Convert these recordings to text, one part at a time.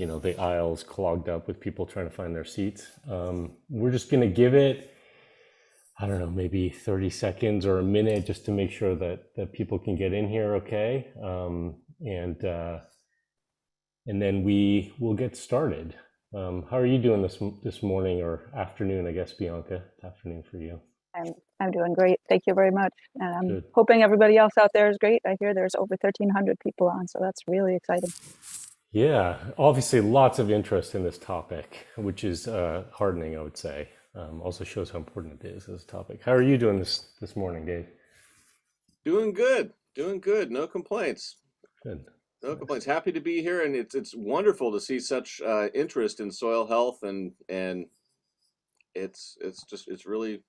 the aisles clogged up with people trying to find their seats. We're just going to give it, I don't know, maybe 30 seconds or a minute just to make sure that people can get in here okay. And then we will get started. How are you doing this morning or afternoon, I guess, Bianca? It's afternoon for you. I'm doing great. Thank you very much. And I'm Good. hoping everybody else out there is great. I hear there's over 1,300 people on, so that's really exciting. Yeah, obviously lots of interest in this topic, which is heartening, I would say. Also shows how important it is as a topic. How are you doing this morning, Dave? Doing good, doing good. No complaints. Good. No complaints. Happy to be here, and it's wonderful to see such interest in soil health, and it's really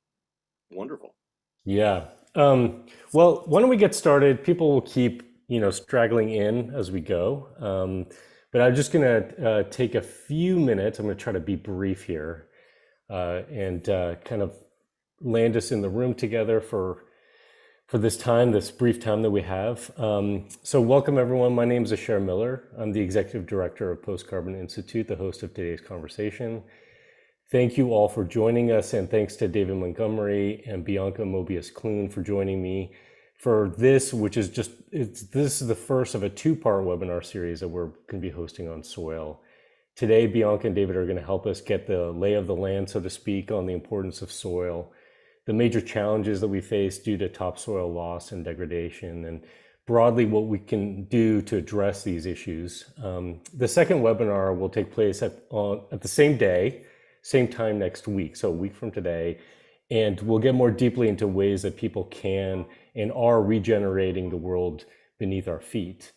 wonderful. Yeah. Well, why don't we get started? People will keep, straggling in as we go. But I'm just going to take a few minutes. I'm going to try to be brief here and kind of land us in the room together for this time, this brief time that we have. So welcome, everyone. My name is Asher Miller. I'm the Executive Director of Post Carbon Institute, the host of today's conversation. Thank you all for joining us, and thanks to David Montgomery and Bianca Moebius-Clune for joining me for this, which is this is the first of a two-part webinar series that we're going to be hosting on soil. Today, Bianca and David are going to help us get the lay of the land, so to speak, on the importance of soil, the major challenges that we face due to topsoil loss and degradation, and broadly what we can do to address these issues. The second webinar will take place at the same day, same time next week, so a week from today, and we'll get more deeply into ways that people can and are regenerating the world beneath our feet.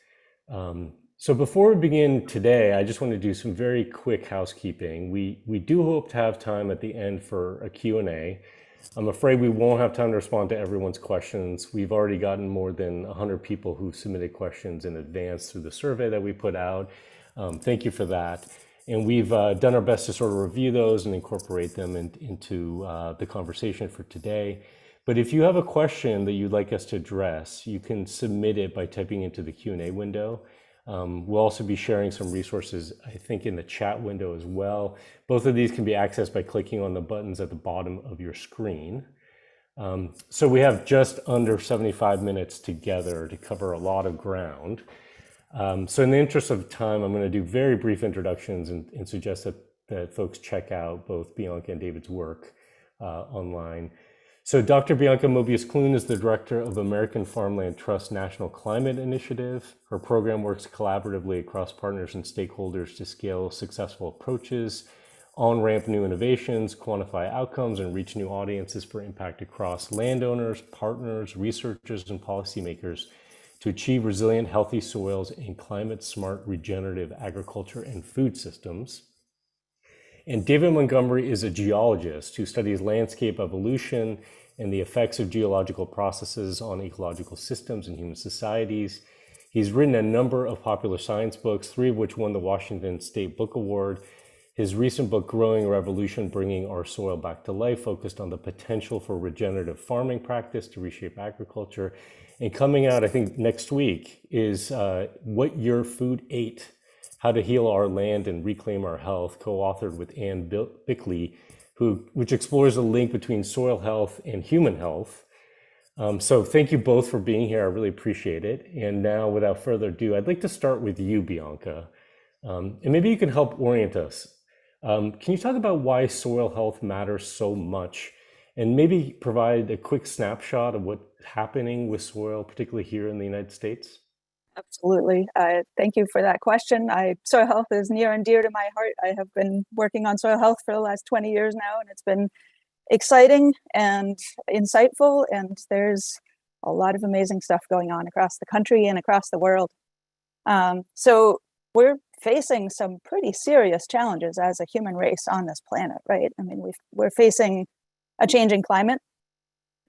So before we begin today, I just want to do some very quick housekeeping. We do hope to have time at the end for a Q&A. I'm afraid we won't have time to respond to everyone's questions. We've already gotten more than 100 people who submitted questions in advance through the survey that we put out. Thank you for that. And we've done our best to sort of review those and incorporate them into the conversation for today. But if you have a question that you'd like us to address, you can submit it by typing into the Q&A window. We'll also be sharing some resources, I think, in the chat window as well. Both of these can be accessed by clicking on the buttons at the bottom of your screen. So we have just under 75 minutes together to cover a lot of ground. So in the interest of time, I'm going to do very brief introductions and suggest that folks check out both Bianca and David's work online. So Dr. Bianca Moebius-Clune is the director of American Farmland Trust National Climate Initiative. Her program works collaboratively across partners and stakeholders to scale successful approaches, on-ramp new innovations, quantify outcomes, and reach new audiences for impact across landowners, partners, researchers, and policymakers to achieve resilient, healthy soils and climate-smart regenerative agriculture and food systems. And David Montgomery is a geologist who studies landscape evolution and the effects of geological processes on ecological systems and human societies. He's written a number of popular science books, 3 of which won the Washington State Book Award. His recent book, Growing Revolution, Bringing Our Soil Back to Life, focused on the potential for regenerative farming practice to reshape agriculture. And coming out, I think, next week is What Your Food Ate, How to Heal Our Land and Reclaim Our Health, co-authored with Anne Biklé, which explores the link between soil health and human health. So thank you both for being here. I really appreciate it. And now, without further ado, I'd like to start with you, Bianca. And maybe you can help orient us. Can you talk about why soil health matters so much, and maybe provide a quick snapshot of what's happening with soil, particularly here in the United States? Absolutely. Thank you for that question. Soil health is near and dear to my heart. I have been working on soil health for the last 20 years now, and it's been exciting and insightful, and there's a lot of amazing stuff going on across the country and across the world. So we're facing some pretty serious challenges as a human race on this planet, right? I mean, we're facing a changing climate.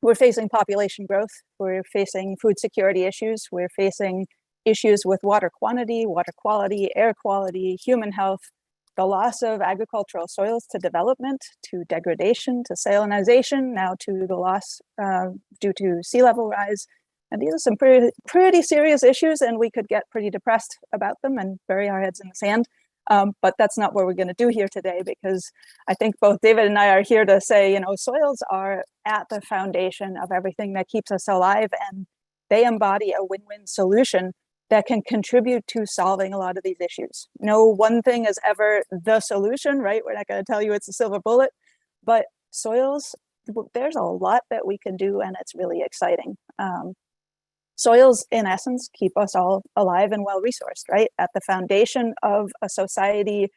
We're facing population growth. We're facing food security issues. We're facing issues with water quantity, water quality, air quality, human health, the loss of agricultural soils to development, to degradation, to salinization, now to the loss due to sea level rise. And these are some pretty serious issues, and we could get pretty depressed about them and bury our heads in the sand. But that's not what we're going to do here today, because I think both David and I are here to say, you know, soils are at the foundation of everything that keeps us alive, and they embody a win-win solution that can contribute to solving a lot of these issues. No one thing is ever the solution, right? We're not going to tell you it's a silver bullet, but soils, there's a lot that we can do, and it's really exciting. Soils, in essence, keep us all alive and well-resourced, right? At the foundation of a society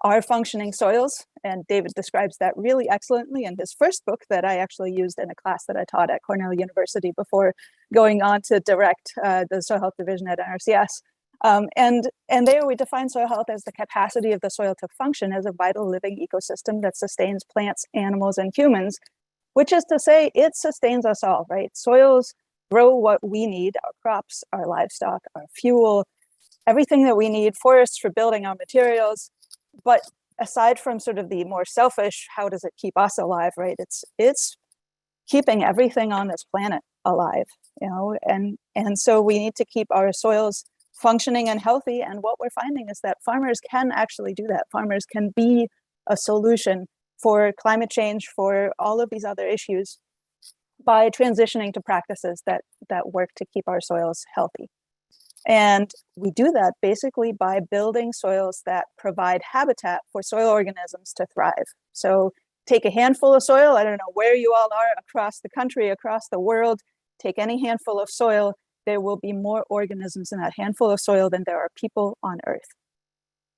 are functioning soils, and David describes that really excellently in his first book that I actually used in a class that I taught at Cornell University before going on to direct the soil health division at NRCS. And there we define soil health as the capacity of the soil to function as a vital living ecosystem that sustains plants, animals, and humans, which is to say it sustains us all, right? Soils grow what we need, our crops, our livestock, our fuel, everything that we need, forests for building our materials. But aside from sort of the more selfish, how does it keep us alive, right? It's keeping everything on this planet alive, you know, and so we need to keep our soils functioning and healthy. And what we're finding is that farmers can actually do that. Farmers can be a solution for climate change, for all of these other issues, by transitioning to practices that work to keep our soils healthy. And we do that basically by building soils that provide habitat for soil organisms to thrive. So take a handful of soil, I don't know where you all are across the country, across the world, take any handful of soil, there will be more organisms in that handful of soil than there are people on Earth.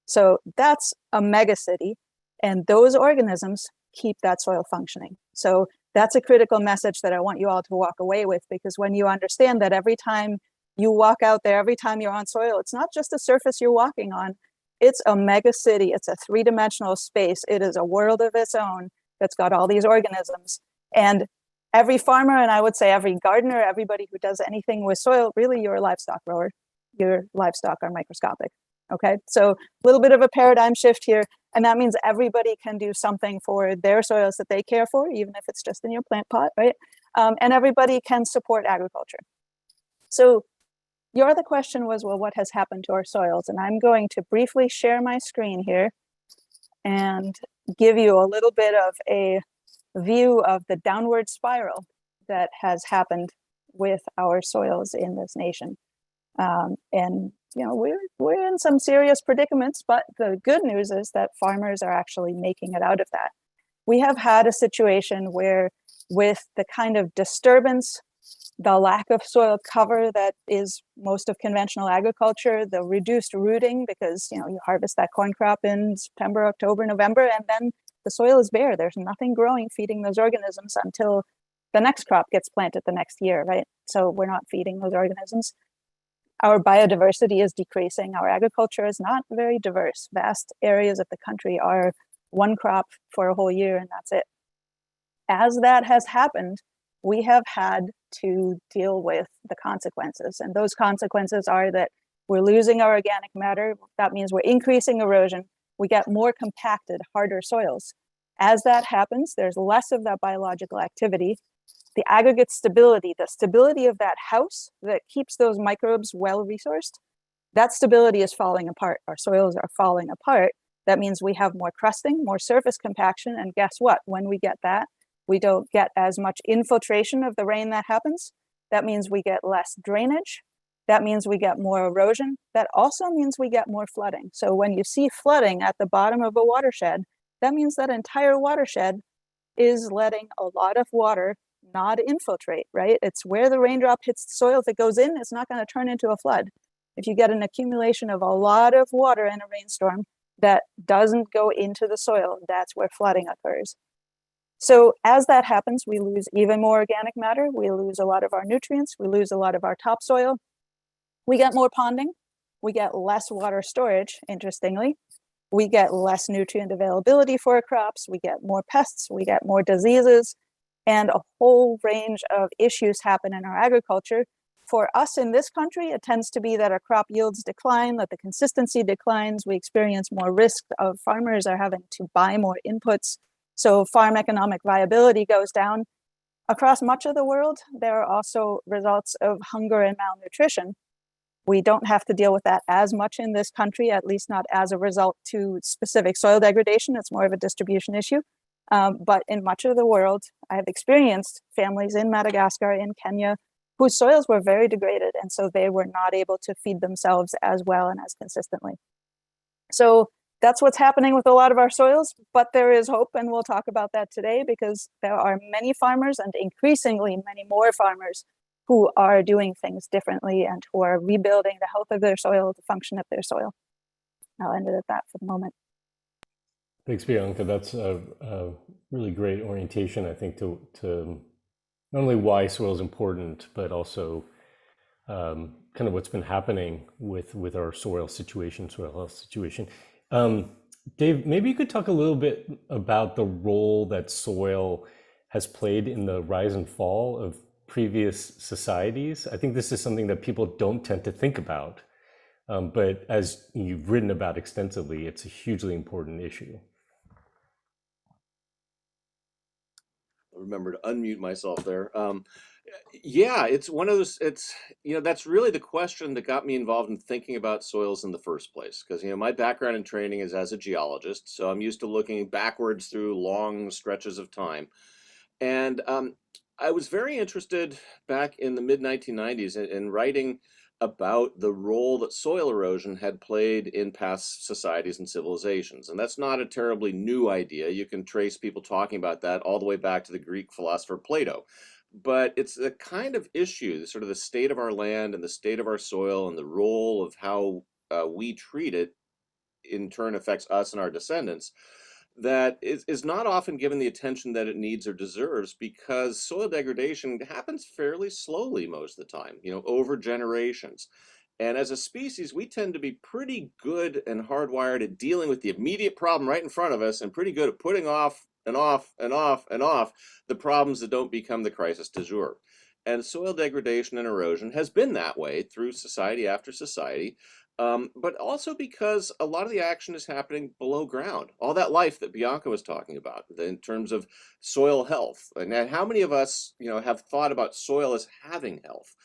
So that's a megacity, and those organisms keep that soil functioning. So that's a critical message that I want you all to walk away with, because when you understand that every time you walk out there, every time you're on soil, it's not just a surface you're walking on, it's a mega city, it's a three-dimensional space, it is a world of its own that's got all these organisms. And every farmer, and I would say every gardener, everybody who does anything with soil, really you're a livestock grower, your livestock are microscopic. Okay, so a little bit of a paradigm shift here, and that means everybody can do something for their soils that they care for, even if it's just in your plant pot, right? And everybody can support agriculture. So your other question was, well, what has happened to our soils? And I'm going to briefly share my screen here and give you a little bit of a view of the downward spiral that has happened with our soils in this nation. And you know, we're in some serious predicaments, but the good news is that farmers are actually making it out of that. We have had a situation where, with the kind of disturbance, the lack of soil cover that is most of conventional agriculture, the reduced rooting, because you know you harvest that corn crop in September, October, November, and then the soil is bare. There's nothing growing, feeding those organisms until the next crop gets planted the next year, right? So we're not feeding those organisms. Our biodiversity is decreasing. Our agriculture is not very diverse. Vast areas of the country are one crop for a whole year, and that's it. As that has happened, we have had to deal with the consequences. And those consequences are that we're losing our organic matter. That means we're increasing erosion. We get more compacted, harder soils. As that happens, there's less of that biological activity. The aggregate stability, the stability of that house that keeps those microbes well-resourced, that stability is falling apart. Our soils are falling apart. That means we have more crusting, more surface compaction, and guess what? When we get that, we don't get as much infiltration of the rain that happens. That means we get less drainage. That means we get more erosion. That also means we get more flooding. So when you see flooding at the bottom of a watershed, that means that entire watershed is letting a lot of water not infiltrate, right? It's where the raindrop hits the soil. If it goes in, it's not going to turn into a flood. If you get an accumulation of a lot of water in a rainstorm that doesn't go into the soil, that's where flooding occurs. So as that happens, we lose even more organic matter. We lose a lot of our nutrients. We lose a lot of our topsoil. We get more ponding. We get less water storage, interestingly. We get less nutrient availability for our crops. We get more pests. We get more diseases. And a whole range of issues happen in our agriculture. For us in this country, it tends to be that our crop yields decline, that the consistency declines. We experience more risk of farmers are having to buy more inputs. So farm economic viability goes down. Across much of the world, there are also results of hunger and malnutrition, We don't have to deal with that as much in this country, at least not as a result to specific soil degradation. It's more of a distribution issue. But in much of the world, I have experienced families in Madagascar, in Kenya, whose soils were very degraded, and so they were not able to feed themselves as well and as consistently. So that's what's happening with a lot of our soils, but there is hope, and we'll talk about that today, because there are many farmers, and increasingly many more farmers, who are doing things differently and who are rebuilding the health of their soil, the function of their soil. I'll end it at that for the moment. Thanks, Bianca. That's a really great orientation, I think, to not only why soil is important, but also kind of what's been happening with our soil situation, soil health situation. Dave, maybe you could talk a little bit about the role that soil has played in the rise and fall of previous societies. I think this is something that people don't tend to think about, but as you've written about extensively, it's a hugely important issue. Remember to unmute myself there. Yeah, it's one of those, that's really the question that got me involved in thinking about soils in the first place. Because, my background and training is as a geologist, so I'm used to looking backwards through long stretches of time. And I was very interested back in the mid-1990s in writing about the role that soil erosion had played in past societies and civilizations. And that's not a terribly new idea. You can trace people talking about that all the way back to the Greek philosopher Plato. But it's the kind of issue, sort of the state of our land and the state of our soil and the role of how we treat it in turn affects us and our descendants, that is not often given the attention that it needs or deserves, because soil degradation happens fairly slowly most of the time, over generations. And as a species, we tend to be pretty good and hardwired at dealing with the immediate problem right in front of us, and pretty good at putting off and off and off and off the problems that don't become the crisis du jour. And soil degradation and erosion has been that way through society after society. But also because a lot of the action is happening below ground. All that life that Bianca was talking about in terms of soil health. And how many of us, have thought about soil as having health?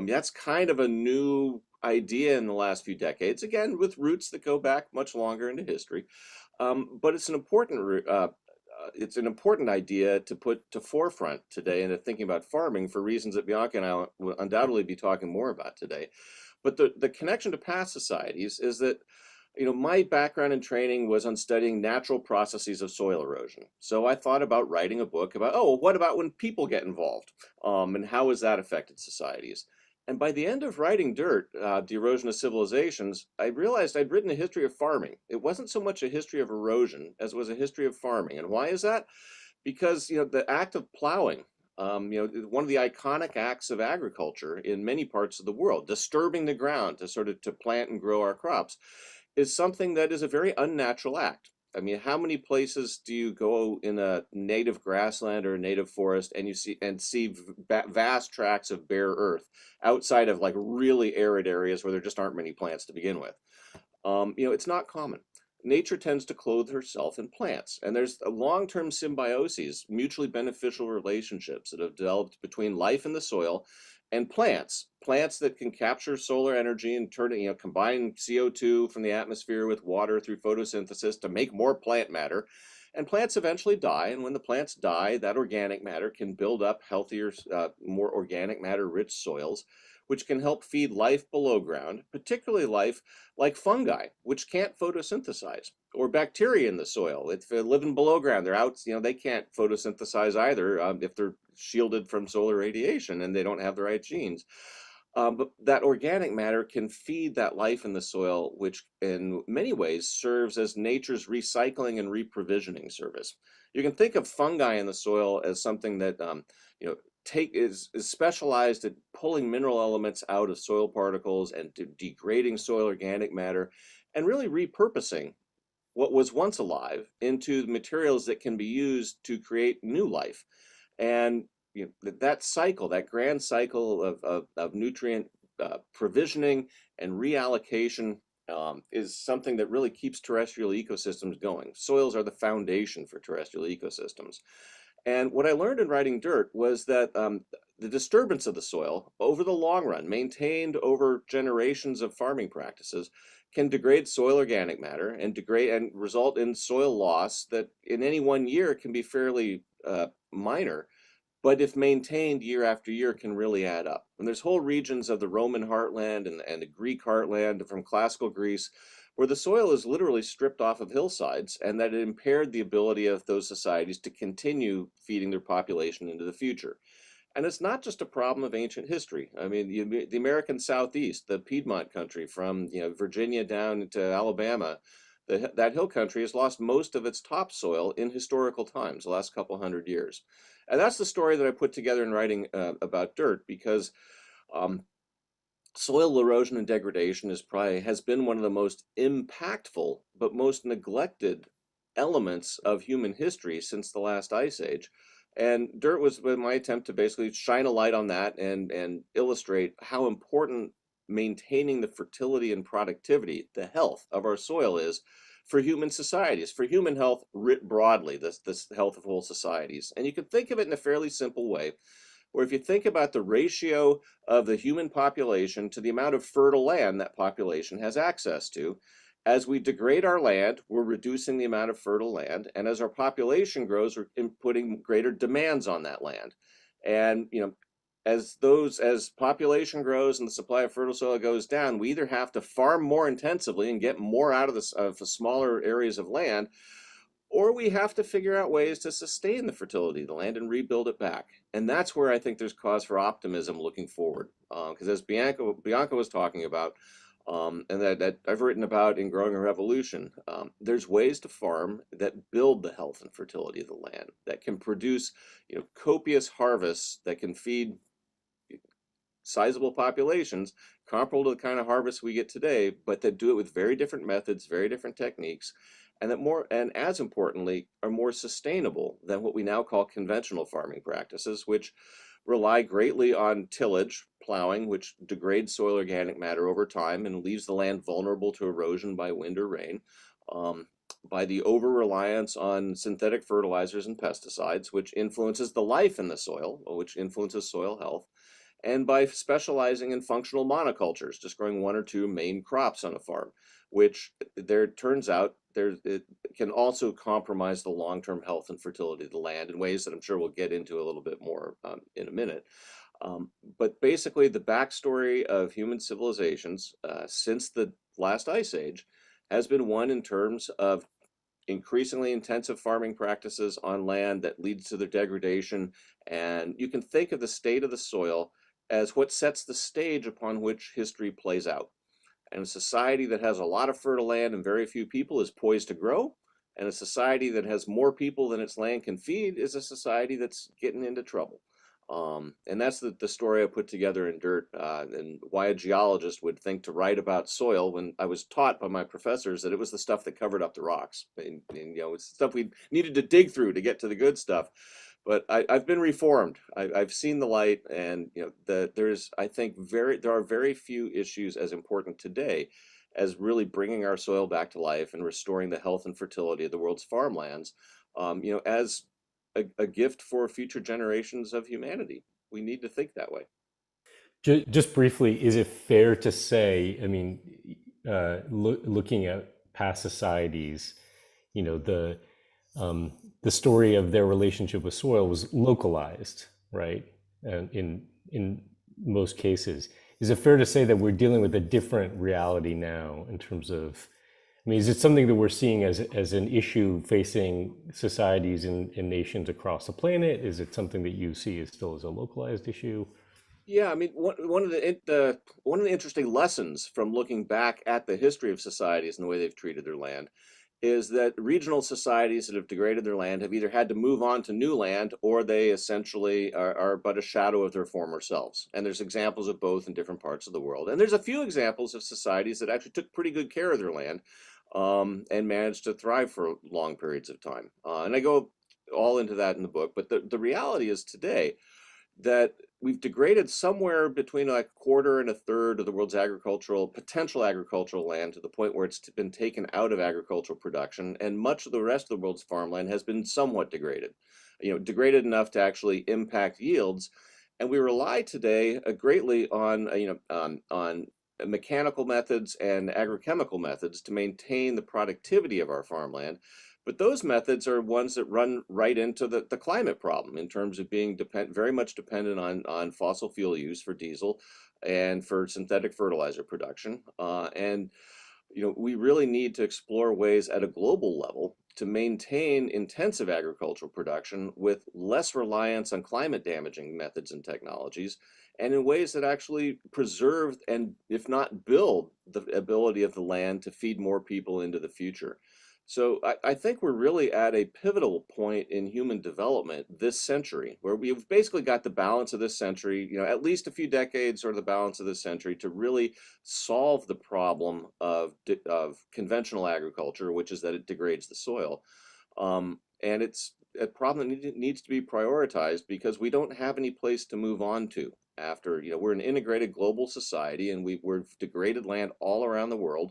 That's kind of a new idea in the last few decades, again, with roots that go back much longer into history. But it's an important idea to put to forefront today into thinking about farming, for reasons that Bianca and I will undoubtedly be talking more about today. But the connection to past societies is that, my background and training was on studying natural processes of soil erosion. So I thought about writing a book about, what about when people get involved? And how has that affected societies? And by the end of writing Dirt, The Erosion of Civilizations, I realized I'd written a history of farming. It wasn't so much a history of erosion as it was a history of farming. And why is that? Because, the act of plowing, one of the iconic acts of agriculture in many parts of the world, disturbing the ground to plant and grow our crops, is something that is a very unnatural act. I mean, how many places do you go in a native grassland or a native forest and you see vast tracts of bare earth outside of like really arid areas where there just aren't many plants to begin with? It's not common. Nature tends to clothe herself in plants, and there's a long-term symbioses, mutually beneficial relationships that have developed between life in the soil and plants that can capture solar energy and turn it, combine CO2 from the atmosphere with water through photosynthesis to make more plant matter. And plants eventually die, and when the plants die, that organic matter can build up healthier, more organic matter-rich soils, which can help feed life below ground, particularly life like fungi, which can't photosynthesize, or bacteria in the soil. If they're living below ground, they're out, they can't photosynthesize either if they're shielded from solar radiation and they don't have the right genes. But that organic matter can feed that life in the soil, which in many ways serves as nature's recycling and reprovisioning service. You can think of fungi in the soil as something that is specialized at pulling mineral elements out of soil particles and degrading soil organic matter, and really repurposing what was once alive into materials that can be used to create new life. And that cycle, that grand cycle of nutrient provisioning and reallocation, is something that really keeps terrestrial ecosystems going. Soils are the foundation for terrestrial ecosystems. And what I learned in writing Dirt was that the disturbance of the soil over the long run, maintained over generations of farming practices, can degrade soil organic matter and degrade and result in soil loss that in any one year can be fairly minor, but if maintained year after year can really add up. And there's whole regions of the Roman heartland and the Greek heartland from classical Greece where the soil is literally stripped off of hillsides, and that it impaired the ability of those societies to continue feeding their population into the future. And it's not just a problem of ancient history. I mean, the American Southeast, the Piedmont country from Virginia down to Alabama, that hill country has lost most of its topsoil in historical times, the last couple hundred years. And that's the story that I put together in writing about Dirt, because um, soil erosion and degradation has been one of the most impactful but most neglected elements of human history since the last ice age. And Dirt was my attempt to basically shine a light on that and illustrate how important maintaining the fertility and productivity, the health of our soil is for human societies, for human health writ broadly, this health of whole societies. And you can think of it in a fairly simple way, where if you think about the ratio of the human population to the amount of fertile land that population has access to, as we degrade our land, we're reducing the amount of fertile land, and as our population grows, we're putting greater demands on that land. And as population grows and the supply of fertile soil goes down, we either have to farm more intensively and get more out of the smaller areas of land, or we have to figure out ways to sustain the fertility of the land and rebuild it back. And that's where I think there's cause for optimism looking forward. Because as Bianca was talking about, and that I've written about in Growing a Revolution, there's ways to farm that build the health and fertility of the land, that can produce copious harvests that can feed sizable populations comparable to the kind of harvest we get today, but that do it with very different methods, very different techniques, and and as importantly, are more sustainable than what we now call conventional farming practices, which rely greatly on tillage, plowing, which degrades soil organic matter over time and leaves the land vulnerable to erosion by wind or rain, by the over-reliance on synthetic fertilizers and pesticides, which influences the life in the soil, which influences soil health, and by specializing in functional monocultures, just growing one or two main crops on a farm, which there turns out it can also compromise the long-term health and fertility of the land in ways that I'm sure we'll get into a little bit more in a minute. But basically, the backstory of human civilizations since the last ice age has been one in terms of increasingly intensive farming practices on land that leads to their degradation. And you can think of the state of the soil as what sets the stage upon which history plays out. And a society that has a lot of fertile land and very few people is poised to grow. And a society that has more people than its land can feed is a society that's getting into trouble. And that's the story I put together in Dirt, and why a geologist would think to write about soil when I was taught by my professors that it was the stuff that covered up the rocks. And it's stuff we needed to dig through to get to the good stuff. But I've been reformed. I've seen the light, and I think there are very few issues as important today as really bringing our soil back to life and restoring the health and fertility of the world's farmlands, as a gift for future generations of humanity. We need to think that way. Just briefly, is it fair to say, I mean, looking at past societies, the story of their relationship with soil was localized, right? And in most cases, is it fair to say that we're dealing with a different reality now in terms of, I mean, is it something that we're seeing as an issue facing societies and nations across the planet? Is it something that you see as still as a localized issue? Yeah, I mean, one of the interesting lessons from looking back at the history of societies and the way they've treated their land is that regional societies that have degraded their land have either had to move on to new land, or they essentially are but a shadow of their former selves. And there's examples of both in different parts of the world. And there's a few examples of societies that actually took pretty good care of their land, and managed to thrive for long periods of time. And I go all into that in the book. But the reality is today that we've degraded somewhere between like a quarter and a third of the world's potential agricultural land, to the point where it's been taken out of agricultural production, and much of the rest of the world's farmland has been somewhat degraded. degraded enough to actually impact yields. And we rely today greatly on mechanical methods and agrochemical methods to maintain the productivity of our farmland. But those methods are ones that run right into the climate problem in terms of being very much dependent on fossil fuel use for diesel and for synthetic fertilizer production. And we really need to explore ways at a global level to maintain intensive agricultural production with less reliance on climate damaging methods and technologies, and in ways that actually preserve and, if not build, the ability of the land to feed more people into the future. So I think we're really at a pivotal point in human development this century, where we've basically got the balance of this century, at least a few decades or the balance of this century to really solve the problem of conventional agriculture, which is that it degrades the soil. And it's a problem that needs to be prioritized because we don't have any place to move on to after, we're an integrated global society and we've degraded land all around the world.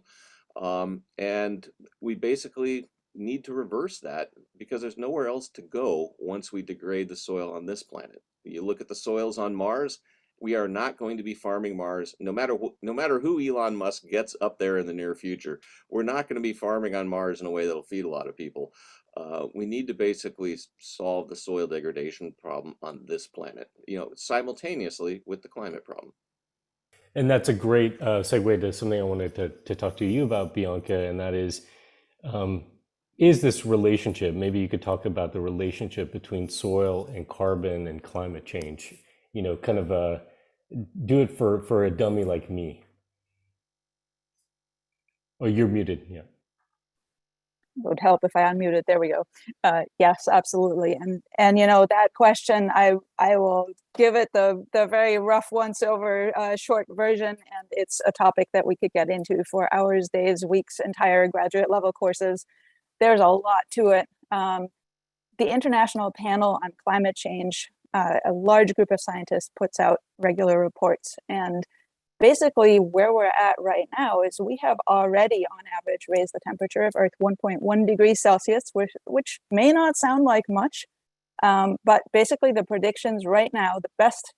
And we basically need to reverse that because there's nowhere else to go once we degrade the soil on this planet. You look at the soils on Mars, we are not going to be farming Mars, no matter who Elon Musk gets up there in the near future. We're not going to be farming on Mars in a way that'll feed a lot of people. We need to basically solve the soil degradation problem on this planet, simultaneously with the climate problem. And that's a great segue to something I wanted to talk to you about, Bianca, and that is this relationship? Maybe you could talk about the relationship between soil and carbon and climate change. Kind of do it for a dummy like me. Oh, you're muted. Yeah. It would help if I unmuted. There we go. Yes, absolutely. And that question, I will give it the very rough once over short version, and it's a topic that we could get into for hours, days, weeks, entire graduate level courses. There's a lot to it. The International Panel on Climate Change, a large group of scientists, puts out regular reports, and basically where we're at right now is we have already on average raised the temperature of Earth 1.1 degrees Celsius, which may not sound like much, but basically the predictions right now, the best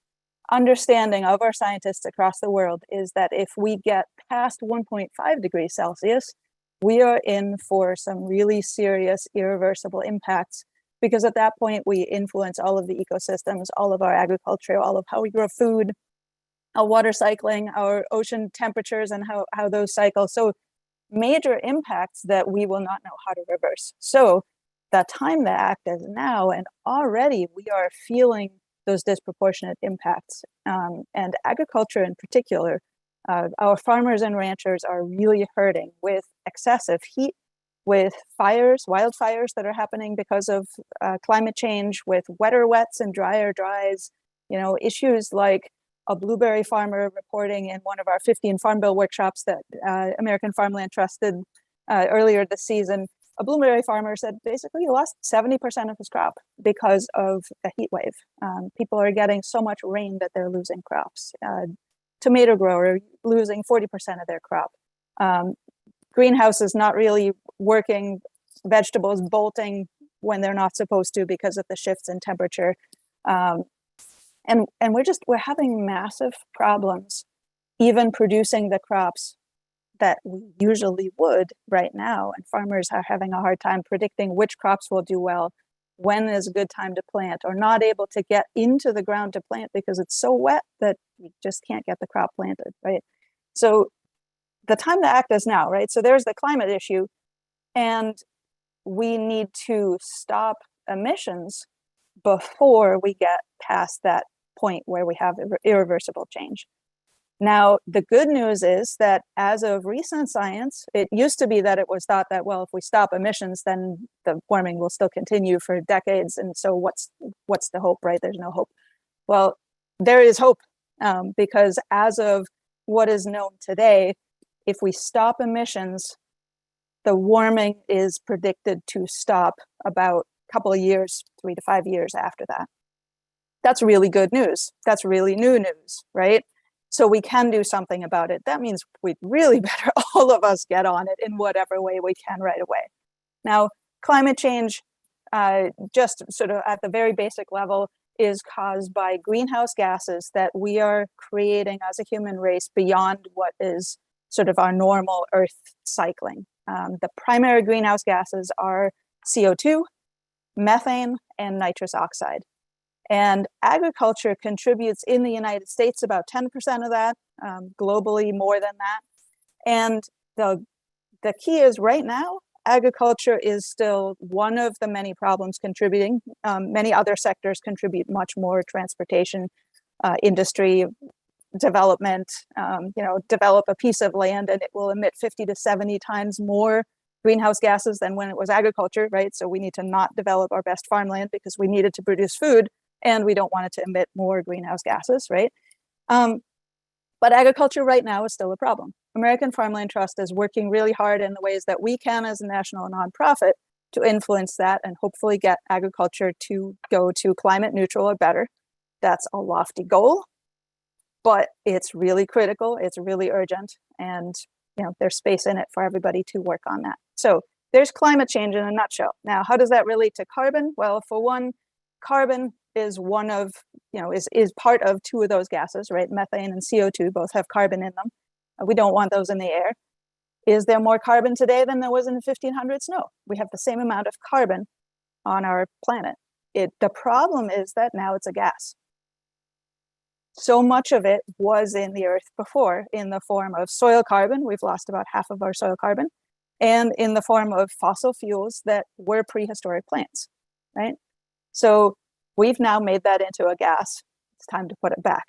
understanding of our scientists across the world is that if we get past 1.5 degrees Celsius, we are in for some really serious irreversible impacts, because at that point we influence all of the ecosystems, all of our agriculture, all of how we grow food, our water cycling, our ocean temperatures, and how those cycle. So major impacts that we will not know how to reverse. So the time to act is now, and already we are feeling those disproportionate impacts. And agriculture in particular, our farmers and ranchers are really hurting with excessive heat, with fires, wildfires that are happening because of climate change, with wetter wets and drier dries, issues like a blueberry farmer reporting in one of our 15 Farm Bill workshops that American Farmland Trust did earlier this season. A blueberry farmer said basically he lost 70% of his crop because of a heat wave. People are getting so much rain that they're losing crops. Tomato grower losing 40% of their crop. Greenhouses not really working, vegetables bolting when they're not supposed to because of the shifts in temperature. And we're having massive problems even producing the crops that we usually would right now. And farmers are having a hard time predicting which crops will do well, when is a good time to plant, or not able to get into the ground to plant because it's so wet that you just can't get the crop planted, right? So the time to act is now, right? So there's the climate issue, and we need to stop emissions before we get past that point where we have irreversible change. Now, the good news is that as of recent science, it used to be that it was thought that, well, if we stop emissions, then the warming will still continue for decades. And so what's the hope, right? There's no hope. Well, there is hope, because as of what is known today, if we stop emissions, the warming is predicted to stop about a couple of years, 3 to 5 years after that. That's really good news. That's really new news, right? So we can do something about it. That means we'd really better all of us get on it in whatever way we can right away. Now, climate change, just sort of at the very basic level, is caused by greenhouse gases that we are creating as a human race beyond what is sort of our normal Earth cycling. The primary greenhouse gases are CO2, methane, and nitrous oxide. And agriculture contributes in the United States about 10% of that, globally more than that. And the key is right now, agriculture is still one of the many problems contributing. Many other sectors contribute much more: transportation, industry, development. Develop a piece of land and it will emit 50 to 70 times more greenhouse gases than when it was agriculture, right? So we need to not develop our best farmland because we need it to produce food and we don't want it to emit more greenhouse gases, right? But agriculture right now is still a problem. American Farmland Trust is working really hard in the ways that we can as a national nonprofit to influence that and hopefully get agriculture to go to climate neutral or better. That's a lofty goal, but it's really critical, it's really urgent, and there's space in it for everybody to work on that. So there's climate change in a nutshell. Now, how does that relate to carbon? Well, for one, carbon is one of, is part of two of those gases, right? Methane and CO2 both have carbon in them. We don't want those in the air. Is there more carbon today than there was in the 1500s? No, we have the same amount of carbon on our planet. The problem is that now it's a gas. So much of it was in the earth before in the form of soil carbon. We've lost about half of our soil carbon, and in the form of fossil fuels that were prehistoric plants, right? So we've now made that into a gas. It's time to put it back.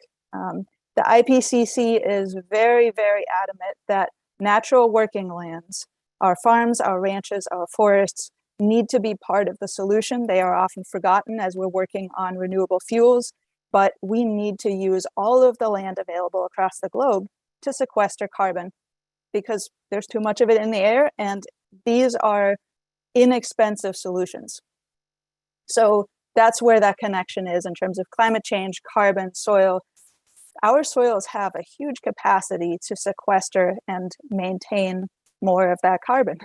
The IPCC is very, very adamant that natural working lands, our farms, our ranches, our forests, need to be part of the solution. They are often forgotten as we're working on renewable fuels, but we need to use all of the land available across the globe to sequester carbon because there's too much of it in the air, and these are inexpensive solutions. So that's where that connection is in terms of climate change, carbon, soil. Our soils have a huge capacity to sequester and maintain more of that carbon.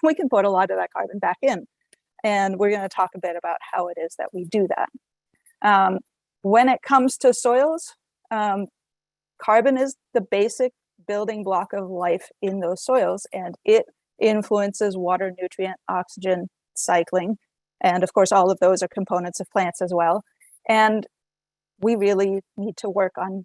We can put a lot of that carbon back in. And we're going to talk a bit about how it is that we do that. When it comes to soils, carbon is the basic building block of life in those soils, and it influences water, nutrient, oxygen cycling. And of course, all of those are components of plants as well. And we really need to work on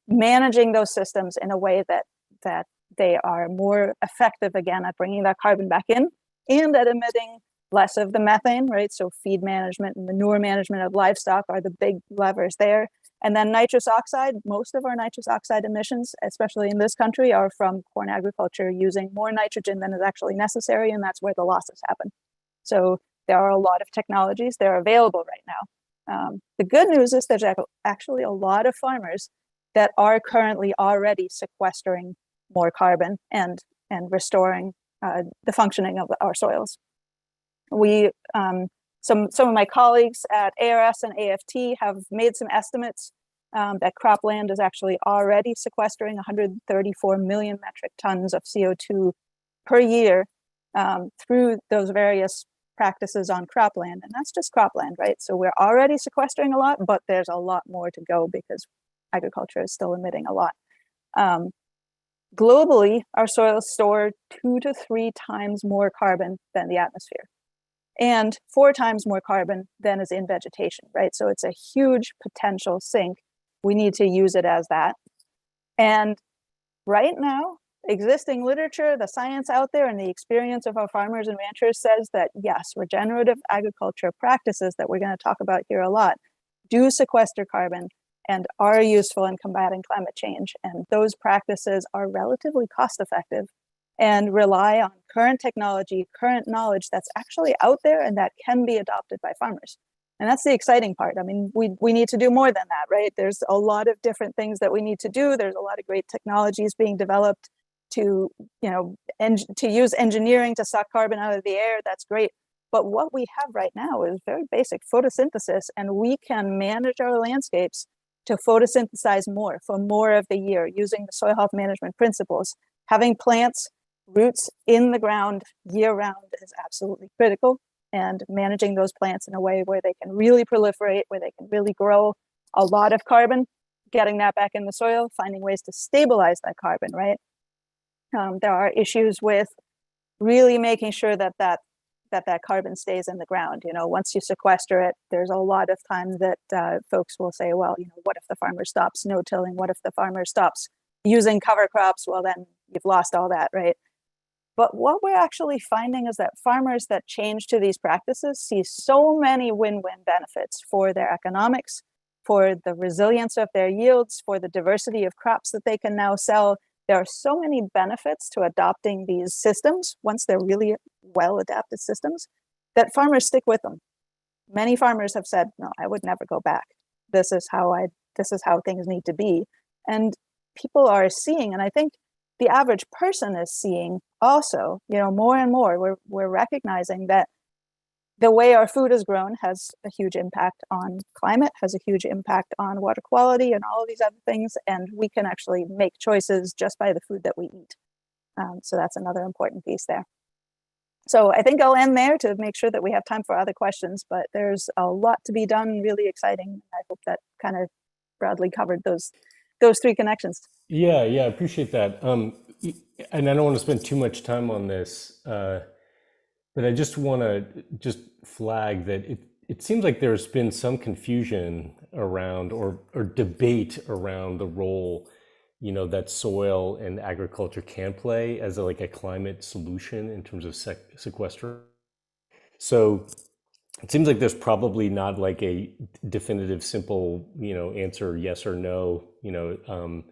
managing those systems in a way that they are more effective again at bringing that carbon back in and at emitting less of the methane, right? So feed management and manure management of livestock are the big levers there. And then nitrous oxide, most of our nitrous oxide emissions, especially in this country, are from corn agriculture using more nitrogen than is actually necessary, and that's where the losses happen. So there are a lot of technologies, they're available right now. The good news is there's actually a lot of farmers that are currently already sequestering more carbon and restoring the functioning of our soils. Some of my colleagues at ARS and AFT have made some estimates that cropland is actually already sequestering 134 million metric tons of CO2 per year through those various practices on cropland. And that's just cropland, right? So we're already sequestering a lot, but there's a lot more to go because agriculture is still emitting a lot. Globally, our soils store 2 to 3 times more carbon than the atmosphere, and 4 times more carbon than is in vegetation, right? So it's a huge potential sink. We need to use it as that. And right now, existing literature, the science out there, and the experience of our farmers and ranchers says that yes, regenerative agriculture practices that we're going to talk about here a lot do sequester carbon and are useful in combating climate change. And those practices are relatively cost effective and rely on current technology, current knowledge that's actually out there and that can be adopted by farmers. And that's the exciting part. I mean, we need to do more than that, right? There's a lot of different things that we need to do. There's a lot of great technologies being developed to, to use engineering to suck carbon out of the air. That's great. But what we have right now is very basic photosynthesis, and we can manage our landscapes to photosynthesize more for more of the year using the soil health management principles. Having plants, roots in the ground year round is absolutely critical. and managing those plants in a way where they can really proliferate, where they can really grow a lot of carbon, getting that back in the soil, finding ways to stabilize that carbon, right? There are issues with really making sure that carbon stays in the ground. You know, once you sequester it, there's a lot of times that folks will say, well, you know, what if the farmer stops no-tilling? What if the farmer stops using cover crops? Well, then you've lost all that, right? But what we're actually finding is that farmers that change to these practices see so many win-win benefits for their economics, for the resilience of their yields, for the diversity of crops that they can now sell. There are so many benefits to adopting these systems once they're really well adapted systems that farmers stick with them. Many farmers have said, no, I would never go back. This is how things need to be. And people are seeing, and I think the average person is seeing also, you know, more and more, we're recognizing that the way our food is grown has a huge impact on climate, has a huge impact on water quality and all of these other things. And we can actually make choices just by the food that we eat. So that's another important piece there. So I think I'll end there to make sure that we have time for other questions, but there's a lot to be done, really exciting. I hope that kind of broadly covered those three connections. Yeah, I appreciate that. And I don't want to spend too much time on this, but I just want to just flag that it seems like there's been some confusion around or debate around the role, you know, that soil and agriculture can play as like a climate solution in terms of sequester. So it seems like there's probably not like a definitive, simple, you know, answer, yes or no, you know.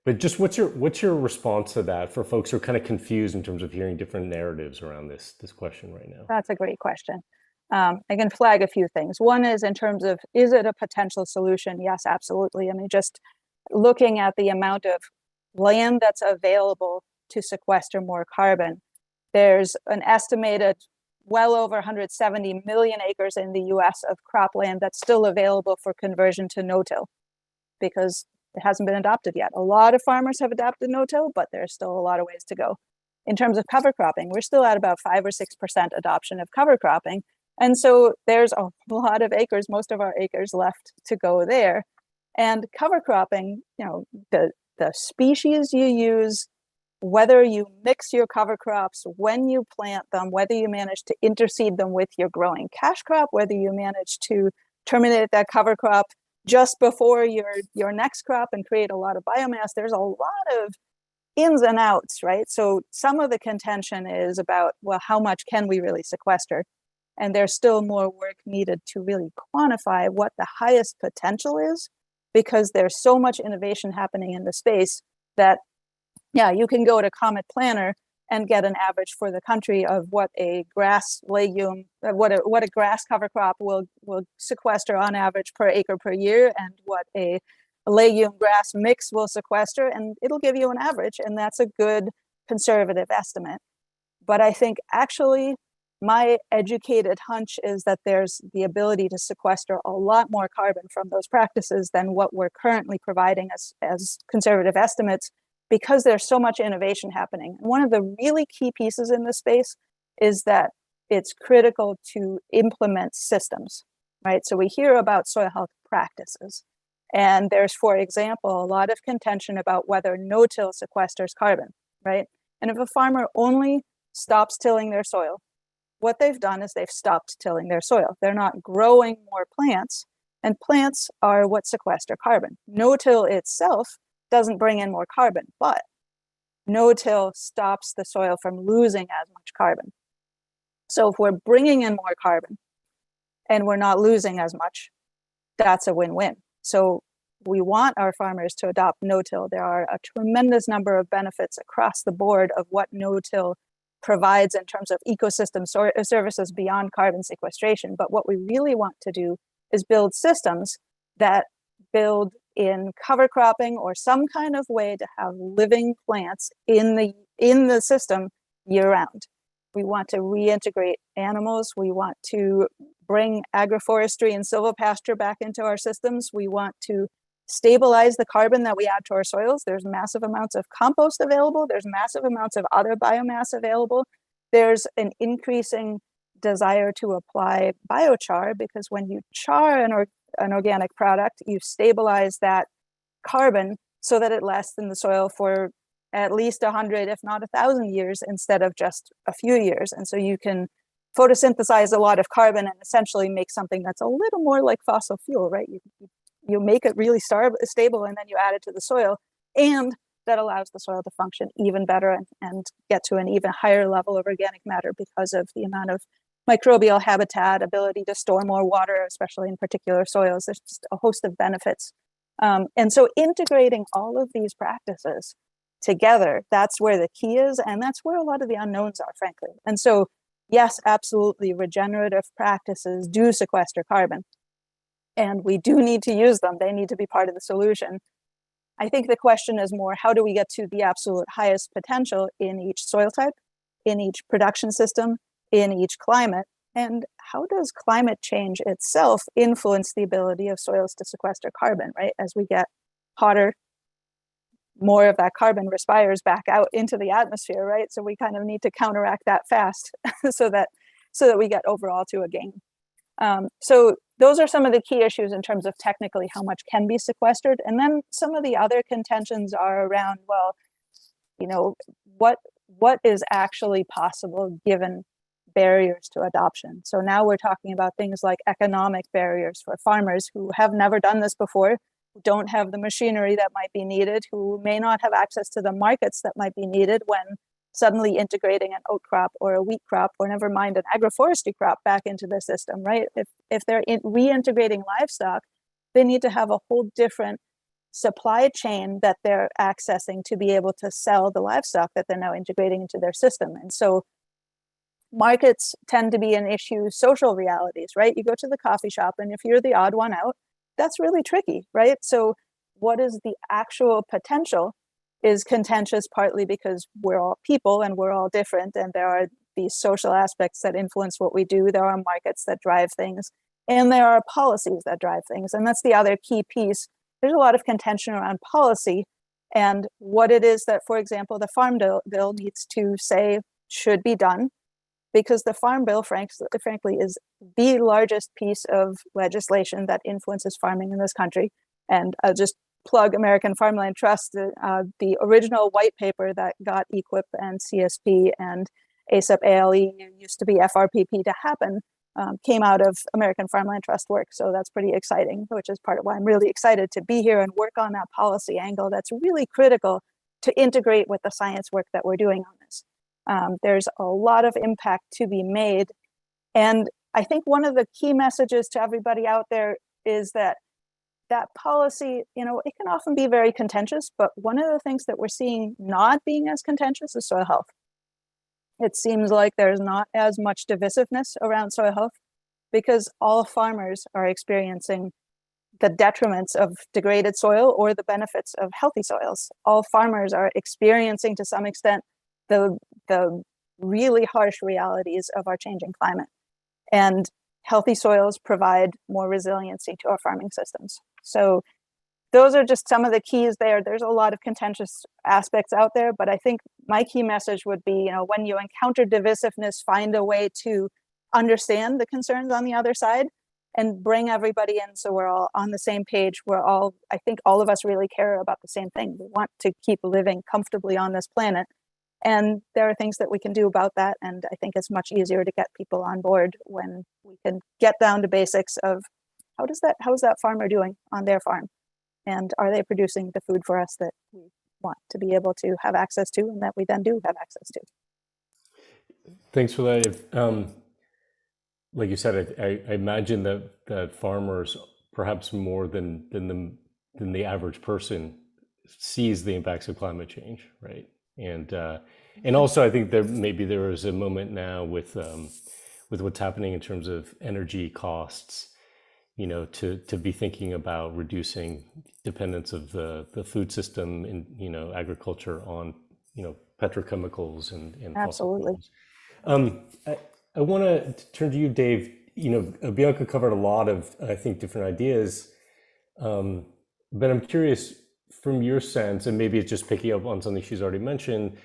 But just what's your response to that for folks who are kind of confused in terms of hearing different narratives around this question right now? That's a great question. I can flag a few things. One is in terms of, is it a potential solution? Yes, absolutely. I mean, just looking at the amount of land that's available to sequester more carbon, there's an estimated well over 170 million acres in the US of cropland that's still available for conversion to no-till because it hasn't been adopted yet. A lot of farmers have adopted no-till, but there's still a lot of ways to go. In terms of cover cropping, we're still at about 5 or 6% adoption of cover cropping. And so there's a lot of acres, most of our acres left to go there. And cover cropping, you know, the species you use, whether you mix your cover crops, when you plant them, whether you manage to interseed them with your growing cash crop, whether you manage to terminate that cover crop just before your next crop and create a lot of biomass, there's a lot of ins and outs, right? So some of the contention is about, well, how much can we really sequester? And there's still more work needed to really quantify what the highest potential is, because there's so much innovation happening in the space that, yeah, you can go to Comet Planner and get an average for the country of what a grass legume, what a grass cover crop will sequester on average per acre per year, and what a legume grass mix will sequester, and it'll give you an average, and that's a good conservative estimate. But I think actually my educated hunch is that there's the ability to sequester a lot more carbon from those practices than what we're currently providing as conservative estimates, because there's so much innovation happening. And one of the really key pieces in this space is that it's critical to implement systems, right? So we hear about soil health practices, and there's, for example, a lot of contention about whether no-till sequesters carbon, right? And if a farmer only stops tilling their soil, what they've done is they've stopped tilling their soil. They're not growing more plants, and plants are what sequester carbon. No-till itself doesn't bring in more carbon, but no-till stops the soil from losing as much carbon. So if we're bringing in more carbon and we're not losing as much, that's a win-win. So we want our farmers to adopt no-till. There are a tremendous number of benefits across the board of what no-till provides in terms of ecosystem services beyond carbon sequestration. But what we really want to do is build systems that build in cover cropping or some kind of way to have living plants in the system year round. We want to reintegrate animals. We want to bring agroforestry and silvopasture back into our systems. We want to stabilize the carbon that we add to our soils. There's massive amounts of compost available. There's massive amounts of other biomass available. There's an increasing desire to apply biochar, because when you char an organic product, you stabilize that carbon so that it lasts in the soil for at least 100, if not 1,000 years, instead of just a few years. And so you can photosynthesize a lot of carbon and essentially make something that's a little more like fossil fuel, right? You make it really stable, and then you add it to the soil, and that allows the soil to function even better and get to an even higher level of organic matter because of the amount of microbial habitat, ability to store more water, especially in particular soils. There's just a host of benefits. And so integrating all of these practices together, that's where the key is, and that's where a lot of the unknowns are, frankly. And so, yes, absolutely, regenerative practices do sequester carbon, and we do need to use them. They need to be part of the solution. I think the question is more, how do we get to the absolute highest potential in each soil type, in each production system, in each climate, and how does climate change itself influence the ability of soils to sequester carbon, right? As we get hotter, more of that carbon respires back out into the atmosphere, right? So we kind of need to counteract that fast so that we get overall to a gain. So those are some of the key issues in terms of technically how much can be sequestered. And then some of the other contentions are around, well, you know, what is actually possible given barriers to adoption. So now we're talking about things like economic barriers for farmers who have never done this before, who don't have the machinery that might be needed, who may not have access to the markets that might be needed when suddenly integrating an oat crop or a wheat crop, or never mind an agroforestry crop, back into the system, right? If they're reintegrating livestock, they need to have a whole different supply chain that they're accessing to be able to sell the livestock that they're now integrating into their system. And so markets tend to be an issue, social realities, right? You go to the coffee shop, and if you're the odd one out, that's really tricky, right? So what is the actual potential is contentious, partly because we're all people and we're all different, and there are these social aspects that influence what we do. There are markets that drive things, and there are policies that drive things. And that's the other key piece. There's a lot of contention around policy and what it is that, for example, the Farm Bill needs to say should be done, because the Farm Bill, frankly, is the largest piece of legislation that influences farming in this country. And I'll just plug American Farmland Trust, the original white paper that got EQIP and CSP and ASAP ALE, used to be FRPP, to happen, came out of American Farmland Trust work. So that's pretty exciting, which is part of why I'm really excited to be here and work on that policy angle that's really critical to integrate with the science work that we're doing on this. There's a lot of impact to be made. And I think one of the key messages to everybody out there is that policy, you know, it can often be very contentious, but one of the things that we're seeing not being as contentious is soil health. It seems like there's not as much divisiveness around soil health because all farmers are experiencing the detriments of degraded soil or the benefits of healthy soils. All farmers are experiencing, to some extent, the really harsh realities of our changing climate. And healthy soils provide more resiliency to our farming systems. So those are just some of the keys there. There's a lot of contentious aspects out there, but I think my key message would be, you know, when you encounter divisiveness, find a way to understand the concerns on the other side and bring everybody in so we're all on the same page. I think all of us really care about the same thing. We want to keep living comfortably on this planet. And there are things that we can do about that. And I think it's much easier to get people on board when we can get down to basics of how is that farmer doing on their farm? And are they producing the food for us that we want to be able to have access to and that we then do have access to? Thanks for that. Like you said, I imagine that farmers, perhaps more than the average person, sees the impacts of climate change, right? And also, I think there is a moment now with what's happening in terms of energy costs, you know, to be thinking about reducing dependence of the food system in, you know, agriculture on, you know, petrochemicals and Absolutely. fossil fuels. I want to turn to you, Dave. You know, Bianca covered a lot of, I think, different ideas, but I'm curious from your sense, and maybe it's just picking up on something she's already mentioned.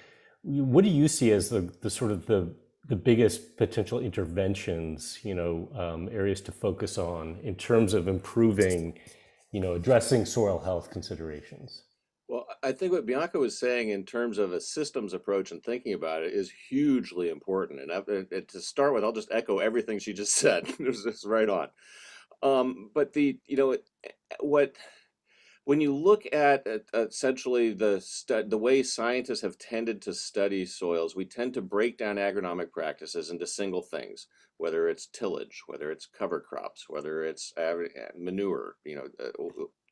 What do you see as the sort of the the biggest potential interventions, areas to focus on in terms of improving, addressing soil health considerations? Well, I think what Bianca was saying in terms of a systems approach and thinking about it is hugely important. And to start with, I'll just echo everything she just said. It's right on. But what when you look at essentially the way scientists have tended to study soils, we tend to break down agronomic practices into single things, whether it's tillage, whether it's cover crops, whether it's manure,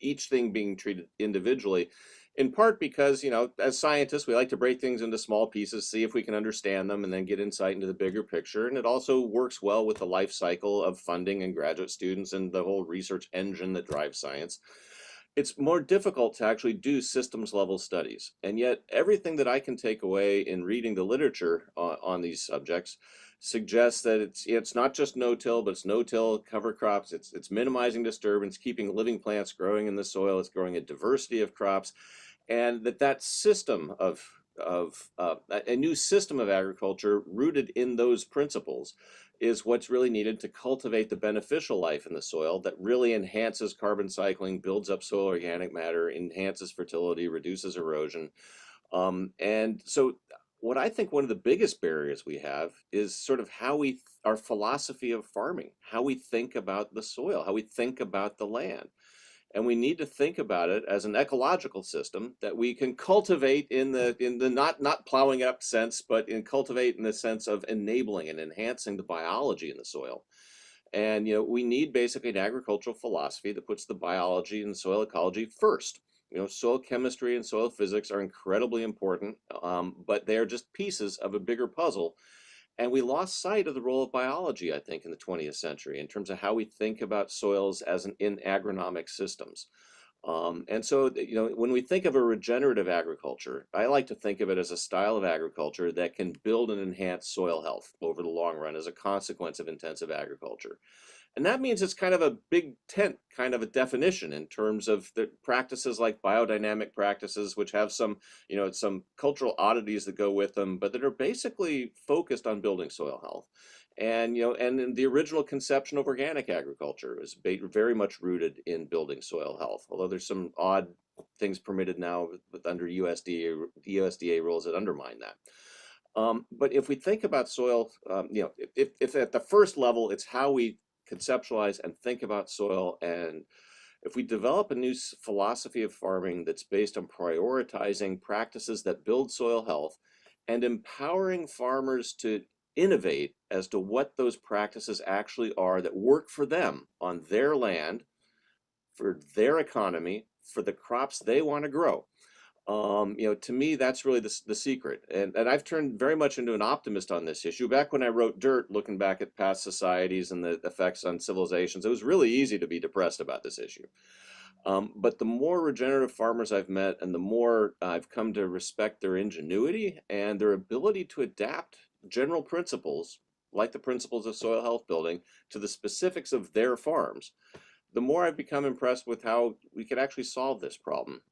each thing being treated individually, in part because, as scientists, we like to break things into small pieces, see if we can understand them, and then get insight into the bigger picture. And it also works well with the life cycle of funding and graduate students and the whole research engine that drives science. It's more difficult to actually do systems level studies. And yet everything that I can take away in reading the literature on these subjects suggests that it's not just no-till, but it's no-till, cover crops, it's minimizing disturbance, keeping living plants growing in the soil, it's growing a diversity of crops, and that system of a new system of agriculture rooted in those principles is what's really needed to cultivate the beneficial life in the soil that really enhances carbon cycling, builds up soil organic matter, enhances fertility, reduces erosion. And so what I think one of the biggest barriers we have is sort of our philosophy of farming, how we think about the soil, how we think about the land. And we need to think about it as an ecological system that we can cultivate in the not plowing up sense, but cultivate in the sense of enabling and enhancing the biology in the soil. And we need basically an agricultural philosophy that puts the biology and soil ecology first. Soil chemistry and soil physics are incredibly important, but they are just pieces of a bigger puzzle. And we lost sight of the role of biology, I think, in the 20th century in terms of how we think about soils in agronomic systems. And so, when we think of a regenerative agriculture, I like to think of it as a style of agriculture that can build and enhance soil health over the long run as a consequence of intensive agriculture. And that means it's kind of a big tent kind of a definition in terms of the practices like biodynamic practices, which have some cultural oddities that go with them, but that are basically focused on building soil health. And the original conception of organic agriculture is very much rooted in building soil health, although there's some odd things permitted now under USDA rules that undermine that. But if we think about soil, if at the first level, it's how we conceptualize and think about soil. And if we develop a new philosophy of farming that's based on prioritizing practices that build soil health and empowering farmers to innovate as to what those practices actually are that work for them on their land, for their economy, for the crops they want to grow. To me, that's really the secret. And I've turned very much into an optimist on this issue. Back when I wrote Dirt, looking back at past societies and the effects on civilizations, it was really easy to be depressed about this issue. But the more regenerative farmers I've met and the more I've come to respect their ingenuity and their ability to adapt general principles, like the principles of soil health building, to the specifics of their farms, the more I've become impressed with how we could actually solve this problem.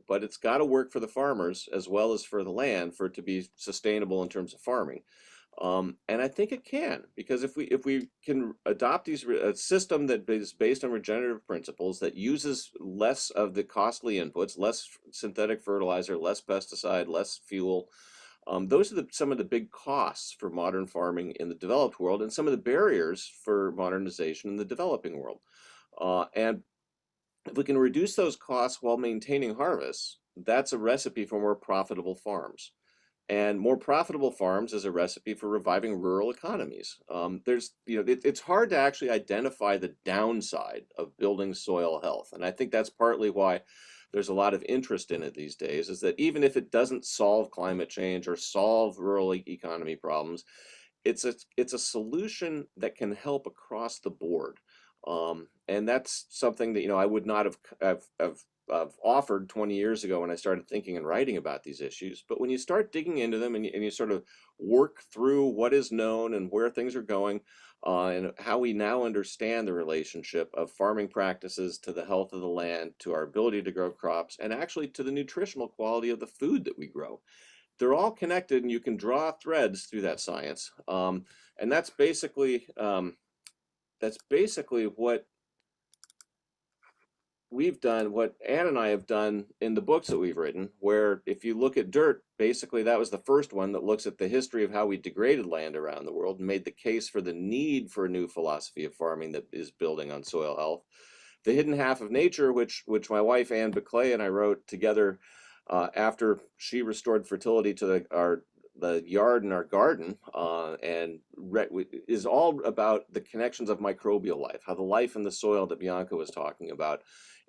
But it's got to work for the farmers as well as for the land for it to be sustainable in terms of farming. And I think it can, because if we can adopt a system that is based on regenerative principles that uses less of the costly inputs, less synthetic fertilizer, less pesticide, less fuel, those are some of the big costs for modern farming in the developed world and some of the barriers for modernization in the developing world. And if we can reduce those costs while maintaining harvests, that's a recipe for more profitable farms. And more profitable farms is a recipe for reviving rural economies. It's hard to actually identify the downside of building soil health. And I think that's partly why there's a lot of interest in it these days, is that even if it doesn't solve climate change or solve rural economy problems, it's a solution that can help across the board. And that's something that I would not have offered 20 years ago when I started thinking and writing about these issues. But when you start digging into them and you sort of work through what is known and where things are going, and how we now understand the relationship of farming practices to the health of the land, to our ability to grow crops, and actually to the nutritional quality of the food that we grow, they're all connected, and you can draw threads through that science. And that's basically what we've done, what Anne and I have done in the books that we've written, where if you look at dirt, basically that was the first one that looks at the history of how we degraded land around the world and made the case for the need for a new philosophy of farming that is building on soil health. The Hidden Half of Nature, which my wife Anne Biklé and I wrote together after she restored fertility to the yard in our garden, and is all about the connections of microbial life, how the life in the soil that Bianca was talking about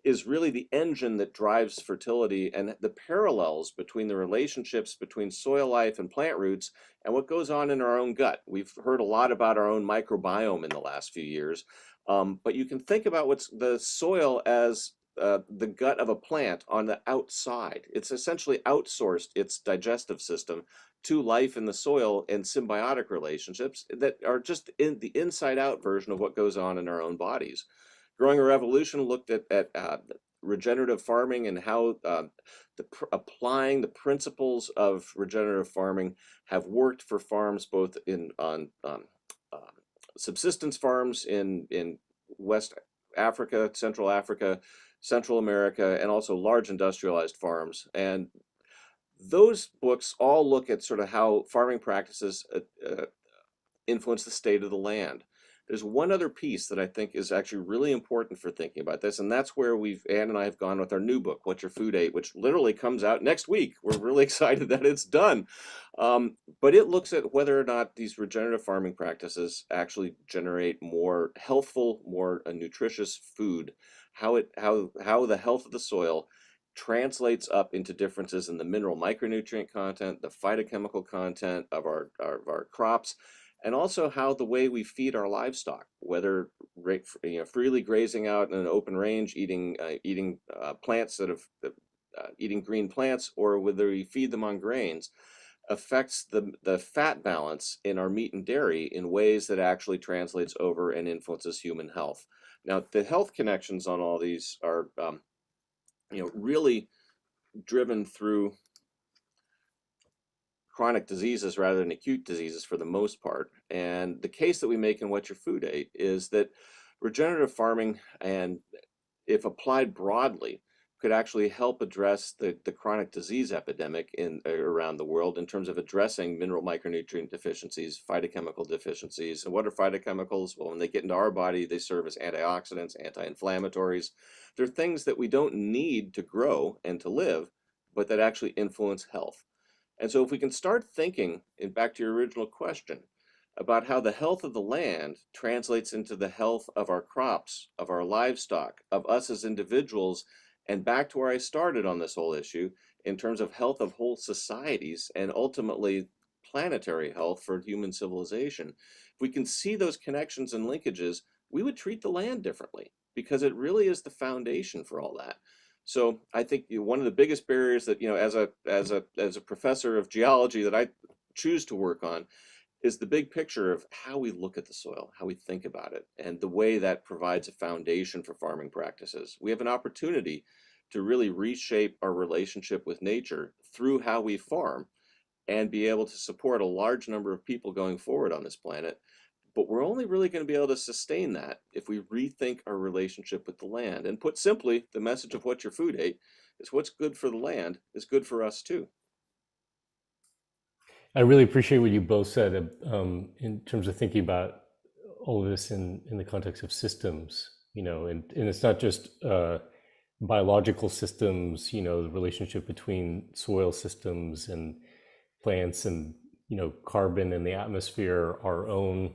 is really the engine that drives fertility, and the parallels between the relationships between soil life and plant roots and what goes on in our own gut. We've heard a lot about our own microbiome in the last few years, but you can think about what's the soil as the gut of a plant on the outside. It's essentially outsourced its digestive system to life in the soil and symbiotic relationships that are just in the inside out version of what goes on in our own bodies. Growing a Revolution looked at regenerative farming and how applying the principles of regenerative farming have worked for farms both on subsistence farms in West Africa, Central America, and also large industrialized farms. And those books all look at sort of how farming practices influence the state of the land. There's one other piece that I think is actually really important for thinking about this, and that's where Anne and I have gone with our new book, What Your Food Ate, which literally comes out next week. We're really excited that it's done. But it looks at whether or not these regenerative farming practices actually generate more healthful, more nutritious food, how the health of the soil translates up into differences in the mineral micronutrient content, the phytochemical content of our crops, and also how the way we feed our livestock, whether freely grazing out in an open range, eating plants eating green plants, or whether we feed them on grains, affects the fat balance in our meat and dairy in ways that actually translates over and influences human health. Now, the health connections on all these are really driven through chronic diseases rather than acute diseases for the most part. And the case that we make in What Your Food Ate is that regenerative farming, and if applied broadly, could actually help address the chronic disease epidemic around the world in terms of addressing mineral micronutrient deficiencies, phytochemical deficiencies. And what are phytochemicals? Well, when they get into our body, they serve as antioxidants, anti-inflammatories. They're things that we don't need to grow and to live, but that actually influence health. And so if we can start thinking, and back to your original question, about how the health of the land translates into the health of our crops, of our livestock, of us as individuals, and back to where I started on this whole issue, in terms of health of whole societies and ultimately planetary health for human civilization, if we can see those connections and linkages, we would treat the land differently, because it really is the foundation for all that. So I think one of the biggest barriers that, as a professor of geology, that I choose to work on is the big picture of how we look at the soil, how we think about it, and the way that provides a foundation for farming practices. We have an opportunity to really reshape our relationship with nature through how we farm and be able to support a large number of people going forward on this planet. But we're only really going to be able to sustain that if we rethink our relationship with the land. And put simply, the message of What Your Food Ate is what's good for the land is good for us too. I really appreciate what you both said in terms of thinking about all of this in the context of systems, and it's not just biological systems, the relationship between soil systems and plants and, carbon in the atmosphere, our own,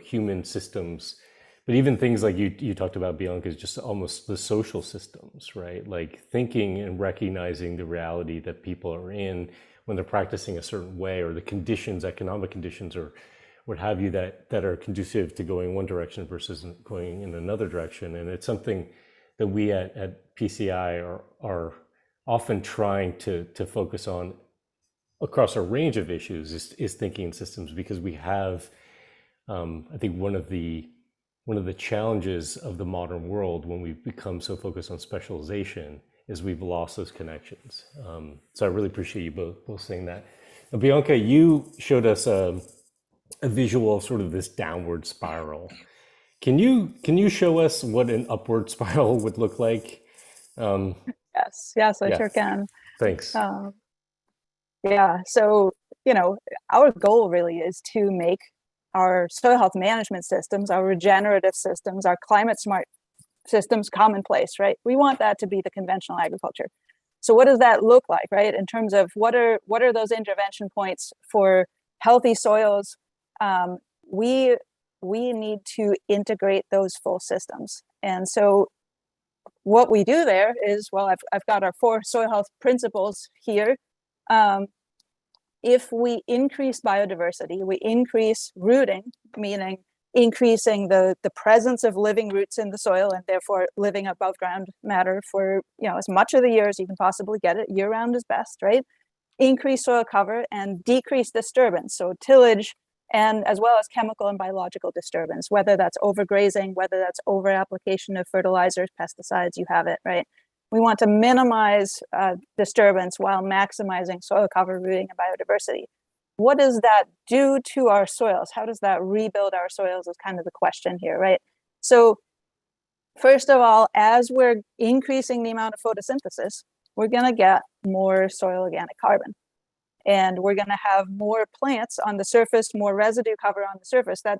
human systems, but even things like you talked about, Bianca, is just almost the social systems, right? Like thinking and recognizing the reality that people are in when they're practicing a certain way, or the conditions, economic conditions, or what have you, that are conducive to going one direction versus going in another direction. And it's something that we at PCI are often trying to focus on across a range of issues is thinking in systems, because we have, I think one of the challenges of the modern world when we've become so focused on specialization is we've lost those connections. So I really appreciate you both saying that. Bianca, you showed us a visual of sort of this downward spiral. Can you show us what an upward spiral would look like? Um, Yes, I yeah, sure can. thanks. Um, yeah, so, our goal really is to make our soil health management systems, our regenerative systems, our climate smart systems commonplace, right? We want that to be the conventional agriculture. So what does that look like, right? In terms of what are those intervention points for healthy soils? Um, we we need to integrate those full systems. And so what we do there is, well, I've got our 4 soil health principles here. Um, if we increase biodiversity, we increase rooting, meaning increasing the presence of living roots in the soil and therefore living above ground matter for as much of the year as you can possibly get it. Year round is best, right? Increase soil cover and decrease disturbance, so tillage, and as well as chemical and biological disturbance, whether that's overgrazing, whether that's over application of fertilizers, pesticides, you have it, right? We want to minimize disturbance while maximizing soil cover, rooting, and biodiversity. What does that do to our soils? How does that rebuild our soils is kind of the question here, right? So first of all, as we're increasing the amount of photosynthesis, we're going to get more soil organic carbon. And we're going to have more plants on the surface, more residue cover on the surface. That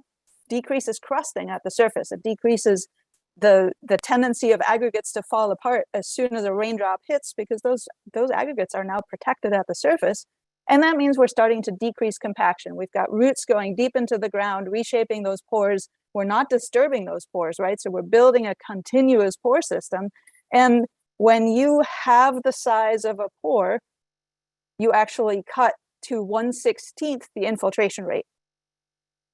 decreases crusting at the surface. It decreases the tendency of aggregates to fall apart as soon as a raindrop hits, because those aggregates are now protected at the surface. And that means we're starting to decrease compaction. We've got roots going deep into the ground, reshaping those pores. We're not disturbing those pores, right? So we're building a continuous pore system. And when you have the size of a pore, you actually cut to 1/16 the infiltration rate.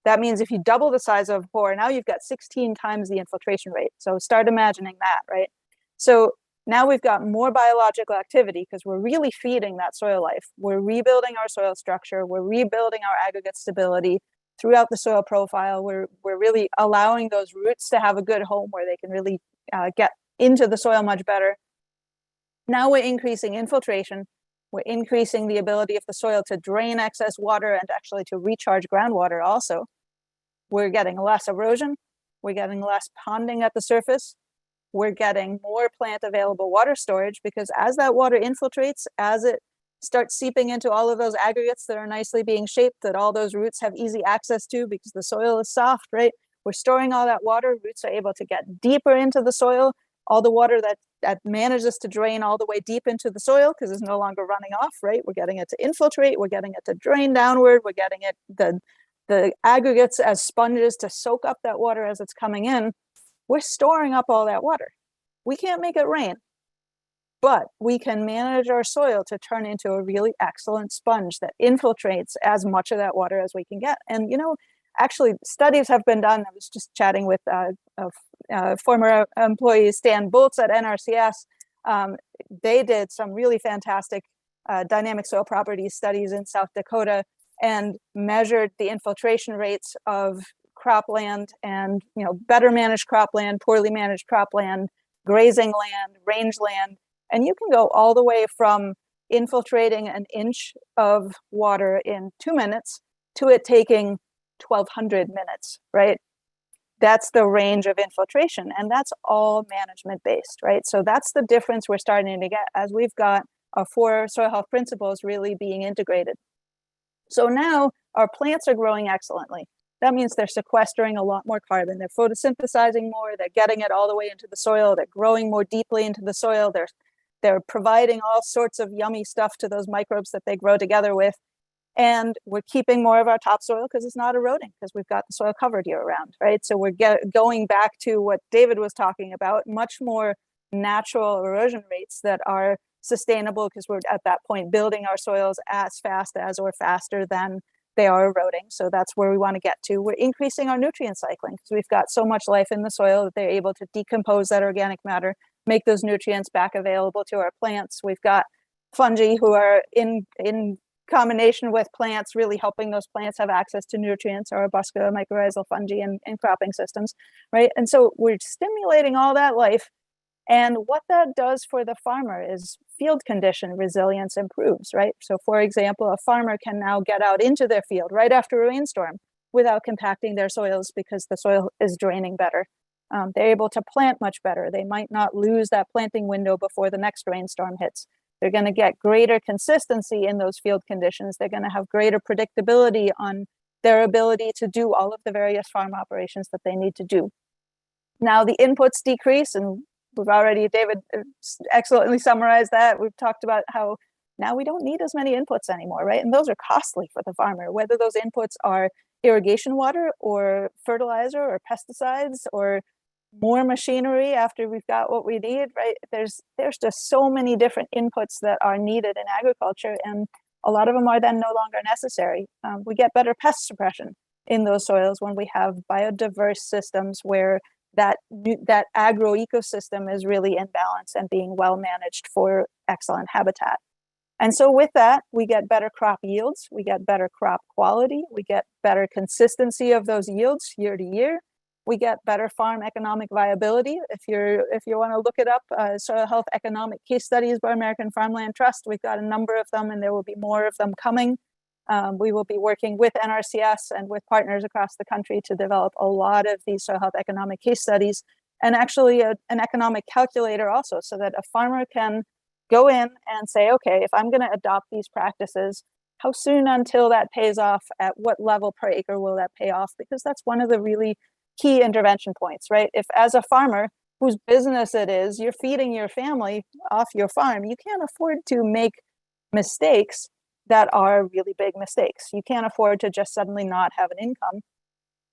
That means if you double the size of a pore, now you've got 16 times the infiltration rate. So start imagining that, right? So now we've got more biological activity because we're really feeding that soil life. We're rebuilding our soil structure. We're rebuilding our aggregate stability throughout the soil profile. We're really allowing those roots to have a good home where they can really get into the soil much better. Now we're increasing infiltration. We're increasing the ability of the soil to drain excess water and actually to recharge groundwater also. We're getting less erosion. We're getting less ponding at the surface. We're getting more plant available water storage, because as that water infiltrates, as it starts seeping into all of those aggregates that are nicely being shaped, that all those roots have easy access to because the soil is soft, right? We're storing all that water. Roots are able to get deeper into the soil. All the water that manages to drain all the way deep into the soil because it's no longer running off, right? We're getting it to infiltrate. We're getting it to drain downward. We're getting it, the aggregates as sponges to soak up that water as it's coming in. We're storing up all that water. We can't make it rain, but we can manage our soil to turn into a really excellent sponge that infiltrates as much of that water as we can get. And, actually, studies have been done. I was just chatting with former employee Stan Boltz at NRCS. They did some really fantastic dynamic soil properties studies in South Dakota and measured the infiltration rates of cropland and better managed cropland, poorly managed cropland, grazing land, rangeland, and you can go all the way from infiltrating an inch of water in 2 minutes to it taking 1,200 minutes, right? That's the range of infiltration, and that's all management based, right? So that's the difference we're starting to get as we've got our 4 soil health principles really being integrated. So now our plants are growing excellently. That means they're sequestering a lot more carbon. They're photosynthesizing more. They're getting it all the way into the soil. They're growing more deeply into the soil. They're providing all sorts of yummy stuff to those microbes that they grow together with. And we're keeping more of our topsoil because it's not eroding because we've got the soil covered year round, right? So we're going back to what David was talking about, much more natural erosion rates that are sustainable because we're at that point building our soils as fast as or faster than they are eroding. So that's where we want to get to. We're increasing our nutrient cycling because we've got so much life in the soil that they're able to decompose that organic matter, make those nutrients back available to our plants. We've got fungi who are in combination with plants, really helping those plants have access to nutrients, or arbusca, mycorrhizal fungi, and cropping systems, right? And so we're stimulating all that life And what that does for the farmer is field condition resilience improves, right? So for example, a farmer can now get out into their field right after a rainstorm without compacting their soils because the soil is draining better. They're able to plant much better. They might not lose that planting window before the next rainstorm hits. They're going to get greater consistency in those field conditions. They're going to have greater predictability on their ability to do all of the various farm operations that they need to do. Now the inputs decrease, and we've already, David excellently summarized that. We've talked about how now we don't need as many inputs anymore, right? And those are costly for the farmer, whether those inputs are irrigation water or fertilizer or pesticides or more machinery after we've got what we need, right? There's just so many different inputs that are needed in agriculture, and a lot of them are then no longer necessary. We get better pest suppression in those soils when we have biodiverse systems where that agroecosystem is really in balance and being well managed for excellent habitat. And so with that, we get better crop yields, we get better crop quality, we get better consistency of those yields year to year. We get better farm economic viability. If you want to look it up, soil health economic case studies by American Farmland Trust, we've got a number of them and there will be more of them coming. We will be working with NRCS and with partners across the country to develop a lot of these soil health economic case studies, and actually an economic calculator also, so that a farmer can go in and say, okay, if I'm going to adopt these practices, how soon until that pays off? At what level per acre will that pay off? Because that's one of the really key intervention points, right? If as a farmer whose business it is, you're feeding your family off your farm, you can't afford to make mistakes that are really big mistakes. You can't afford to just suddenly not have an income.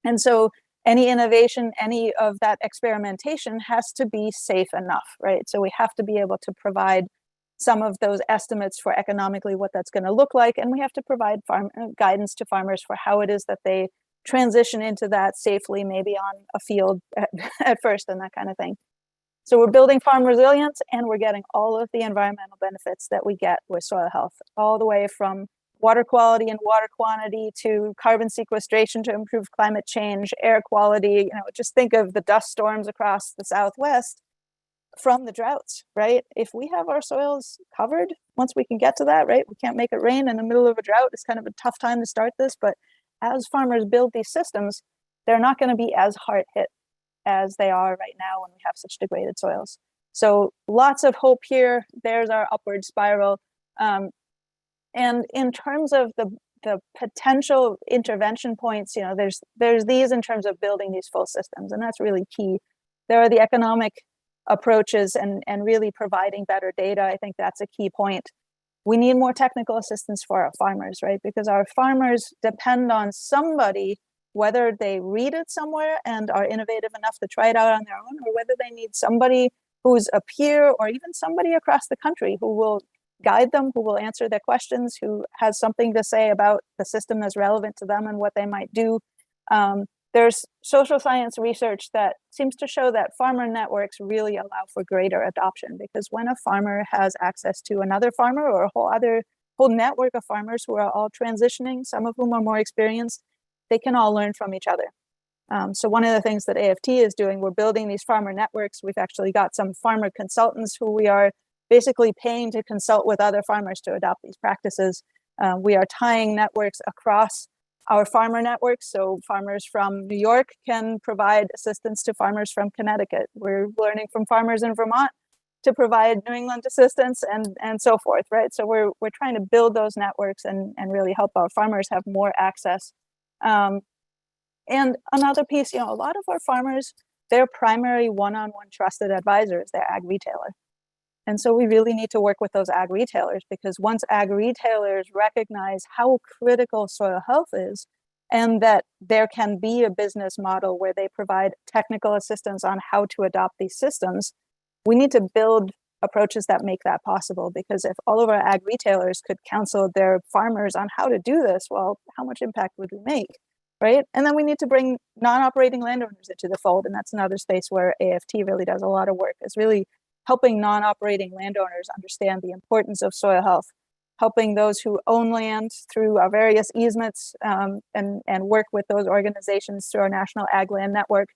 And so any innovation, any of that experimentation has to be safe enough, right? So we have to be able to provide some of those estimates for economically what that's going to look like. And we have to provide guidance to farmers for how it is that they transition into that safely, maybe on a field at first and that kind of thing. So we're building farm resilience and we're getting all of the environmental benefits that we get with soil health, all the way from water quality and water quantity to carbon sequestration to improve climate change, air quality. Just think of the dust storms across the Southwest from the droughts, right? If we have our soils covered, once we can get to that, right? We can't make it rain in the middle of a drought. It's kind of a tough time to start this, but as farmers build these systems, they're not going to be as hard hit as they are right now when we have such degraded soils. So lots of hope here. There's our upward spiral. And in terms of the potential intervention points, there's these in terms of building these full systems, and that's really key. There are the economic approaches and really providing better data. I think that's a key point. We need more technical assistance for our farmers, right? Because our farmers depend on somebody, whether they read it somewhere and are innovative enough to try it out on their own, or whether they need somebody who's a peer or even somebody across the country who will guide them, who will answer their questions, who has something to say about the system that's relevant to them and what they might do. There's social science research that seems to show that farmer networks really allow for greater adoption, because when a farmer has access to another farmer or a whole network of farmers who are all transitioning, some of whom are more experienced, they can all learn from each other. So one of the things that AFT is doing, we're building these farmer networks. We've actually got some farmer consultants who we are basically paying to consult with other farmers to adopt these practices. We are tying networks across our farmer networks. So farmers from New York can provide assistance to farmers from Connecticut. We're learning from farmers in Vermont to provide New England assistance and so forth, right? So we're trying to build those networks and really help our farmers have more access. And another piece, a lot of our farmers, their primary one-on-one trusted advisor is their ag retailer. And so we really need to work with those ag retailers, because once ag retailers recognize how critical soil health is, and that there can be a business model where they provide technical assistance on how to adopt these systems, we need to build approaches that make that possible. Because if all of our ag retailers could counsel their farmers on how to do this, well, how much impact would we make, right? And then we need to bring non-operating landowners into the fold. And that's another space where AFT really does a lot of work, is really helping non-operating landowners understand the importance of soil health, helping those who own land through our various easements and work with those organizations through our National Ag Land Network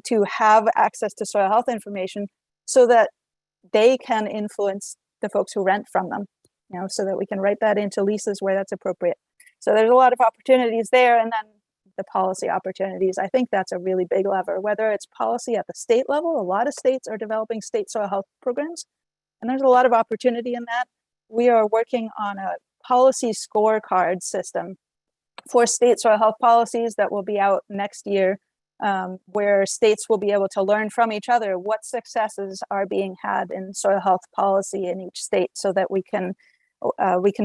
to have access to soil health information, so that they can influence the folks who rent from them, so that we can write that into leases where that's appropriate. So there's a lot of opportunities there. And then the policy opportunities, I think that's a really big lever, whether it's policy at the state level. A lot of states are developing state soil health programs, and there's a lot of opportunity in that. We are working on a policy scorecard system for state soil health policies that will be out next year, where states will be able to learn from each other what successes are being had in soil health policy in each state, so that we can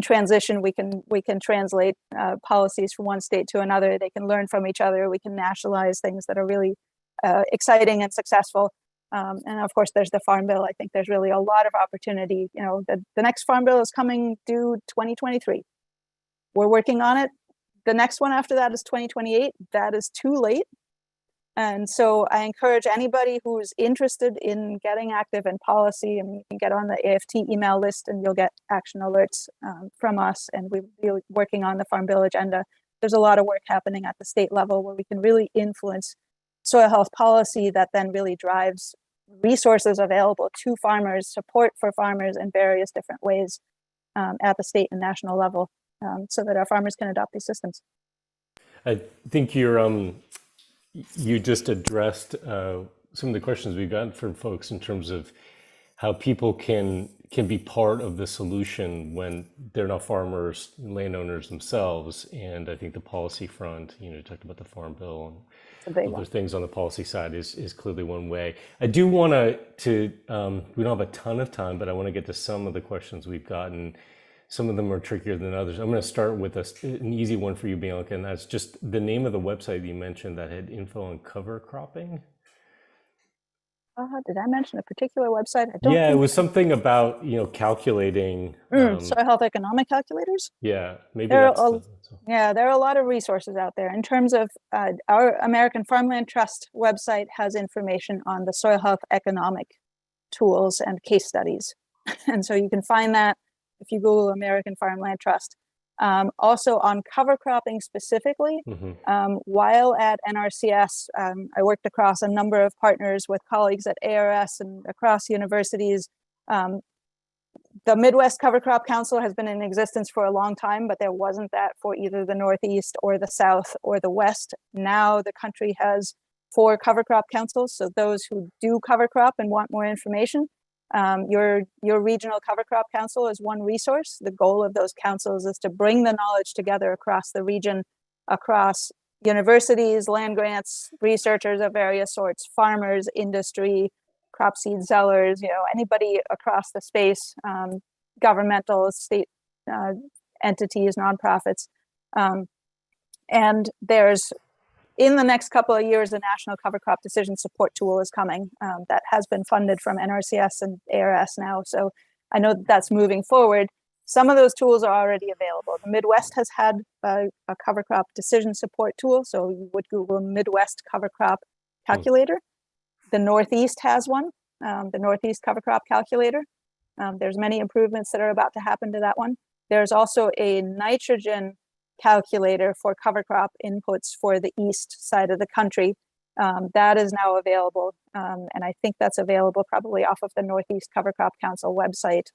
transition, we can translate policies from one state to another. They can learn from each other. We can nationalize things that are really exciting and successful. And of course, there's the Farm Bill. I think there's really a lot of opportunity. The next Farm Bill is coming due 2023. We're working on it. The next one after that is 2028. That is too late. And so I encourage anybody who's interested in getting active in policy, and you can get on the AFT email list and you'll get action alerts from us. And we'll be working on the Farm Bill agenda. There's a lot of work happening at the state level where we can really influence soil health policy that then really drives resources available to farmers, support for farmers in various different ways at the state and national level, so that our farmers can adopt these systems. I think you just addressed some of the questions we've gotten from folks in terms of how people can be part of the solution when they're not farmers, landowners themselves. And I think the policy front, you talked about the Farm Bill and other things on the policy side is clearly one way. I do want to we don't have a ton of time, but I want to get to some of the questions we've gotten. Some of them are trickier than others. I'm going to start with an easy one for you, Bianca, and that's just the name of the website you mentioned that had info on cover cropping. Did I mention a particular website? I don't. Yeah, it was something about calculating soil health economic calculators. Yeah, maybe there are a lot of resources out there. In terms of our American Farmland Trust website has information on the soil health economic tools and case studies, and so you can find that if you Google American Farmland Trust. Also on cover cropping specifically, while at NRCS, I worked across a number of partners with colleagues at ARS and across universities. The Midwest Cover Crop Council has been in existence for a long time, but there wasn't that for either the Northeast or the South or the West. Now the country has 4 cover crop councils. So those who do cover crop and want more information, your regional cover crop council is one resource. The goal of those councils is to bring the knowledge together across the region, across universities, land grants, researchers of various sorts, farmers, industry, crop seed sellers, anybody across the space, governmental, state entities, nonprofits. And there's, in the next couple of years, a national cover crop decision support tool is coming that has been funded from NRCS and ARS now. So I know that's moving forward. Some of those tools are already available. The Midwest has had a cover crop decision support tool. So you would Google Midwest cover crop calculator. The Northeast has one, the Northeast cover crop calculator. There's many improvements that are about to happen to that one. There's also a nitrogen calculator for cover crop inputs for the east side of the country. That is now available. And I think that's available probably off of the Northeast Cover Crop Council website.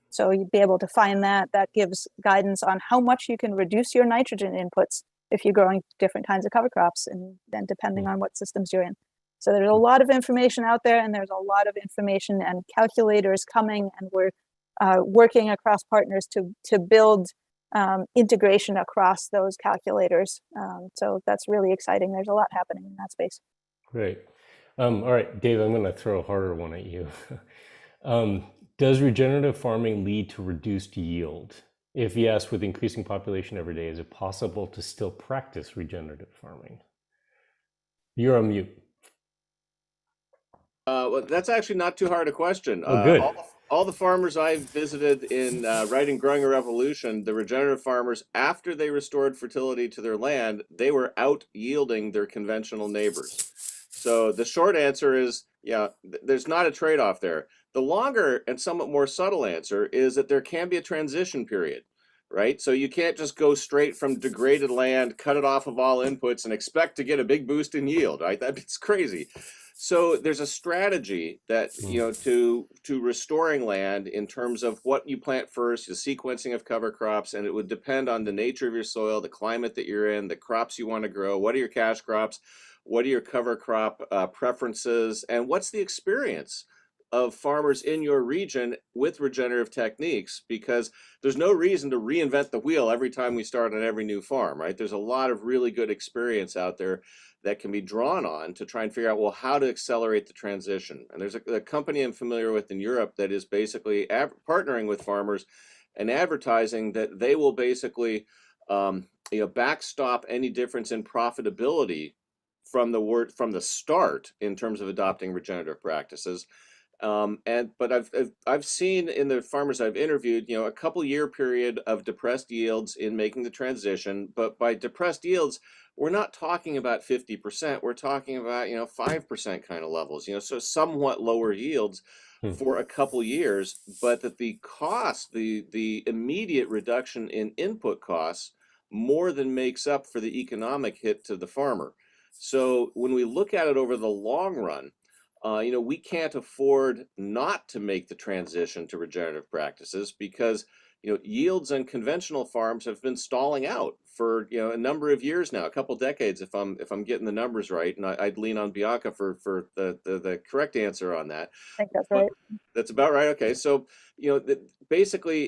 So you'd be able to find that. That gives guidance on how much you can reduce your nitrogen inputs if you're growing different kinds of cover crops, and then depending on what systems you're in. So there's a lot of information out there, and there's a lot of information and calculators coming, and we're working across partners to build integration across those calculators. So that's really exciting. There's a lot happening in that space. Great. All right, Dave, I'm going to throw a harder one at you. Does regenerative farming lead to reduced yield? If yes, with increasing population every day, is it possible to still practice regenerative farming? You're on mute. Well, that's actually not too hard a question. Oh, good. All the farmers I've visited in writing Growing a Revolution, the regenerative farmers, after they restored fertility to their land, they were out yielding their conventional neighbors. So the short answer is, yeah, there's not a trade-off there. The longer and somewhat more subtle answer is that there can be a transition period, right? So you can't just go straight from degraded land, cut it off of all inputs, and expect to get a big boost in yield, right? That's crazy. So there's a strategy that, to restoring land in terms of what you plant first, the sequencing of cover crops, and it would depend on the nature of your soil, the climate that you're in, the crops you want to grow, what are your cash crops, what are your cover crop preferences, and what's the experience of farmers in your region with regenerative techniques, because there's no reason to reinvent the wheel every time we start on every new farm, right? There's a lot of really good experience out there that can be drawn on to try and figure out, well, how to accelerate the transition. And there's a company I'm familiar with in Europe that is basically partnering with farmers and advertising that they will basically backstop any difference in profitability from the start in terms of adopting regenerative practices. But I've seen in the farmers I've interviewed, a couple year period of depressed yields in making the transition. But by depressed yields, we're not talking about 50%. We're talking about 5% kind of levels. So somewhat lower yields for a couple years, but that the cost, the immediate reduction in input costs, more than makes up for the economic hit to the farmer. So when we look at it over the long run, we can't afford not to make the transition to regenerative practices, because yields on conventional farms have been stalling out for a number of years now, a couple decades, if I'm getting the numbers right. And I'd lean on Bianca for the correct answer on that. I think that's right. That's about right. Okay, so basically,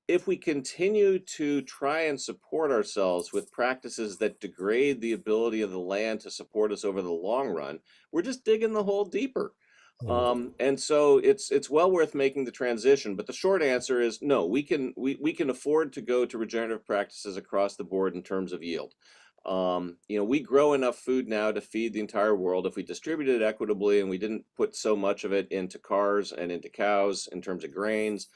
if we continue to try and support ourselves with practices that degrade the ability of the land to support us over the long run, we're just digging the hole deeper. And so it's well worth making the transition. But the short answer is no. We can afford to go to regenerative practices across the board in terms of yield. We grow enough food now to feed the entire world if we distributed it equitably and we didn't put so much of it into cars and into cows in terms of grains.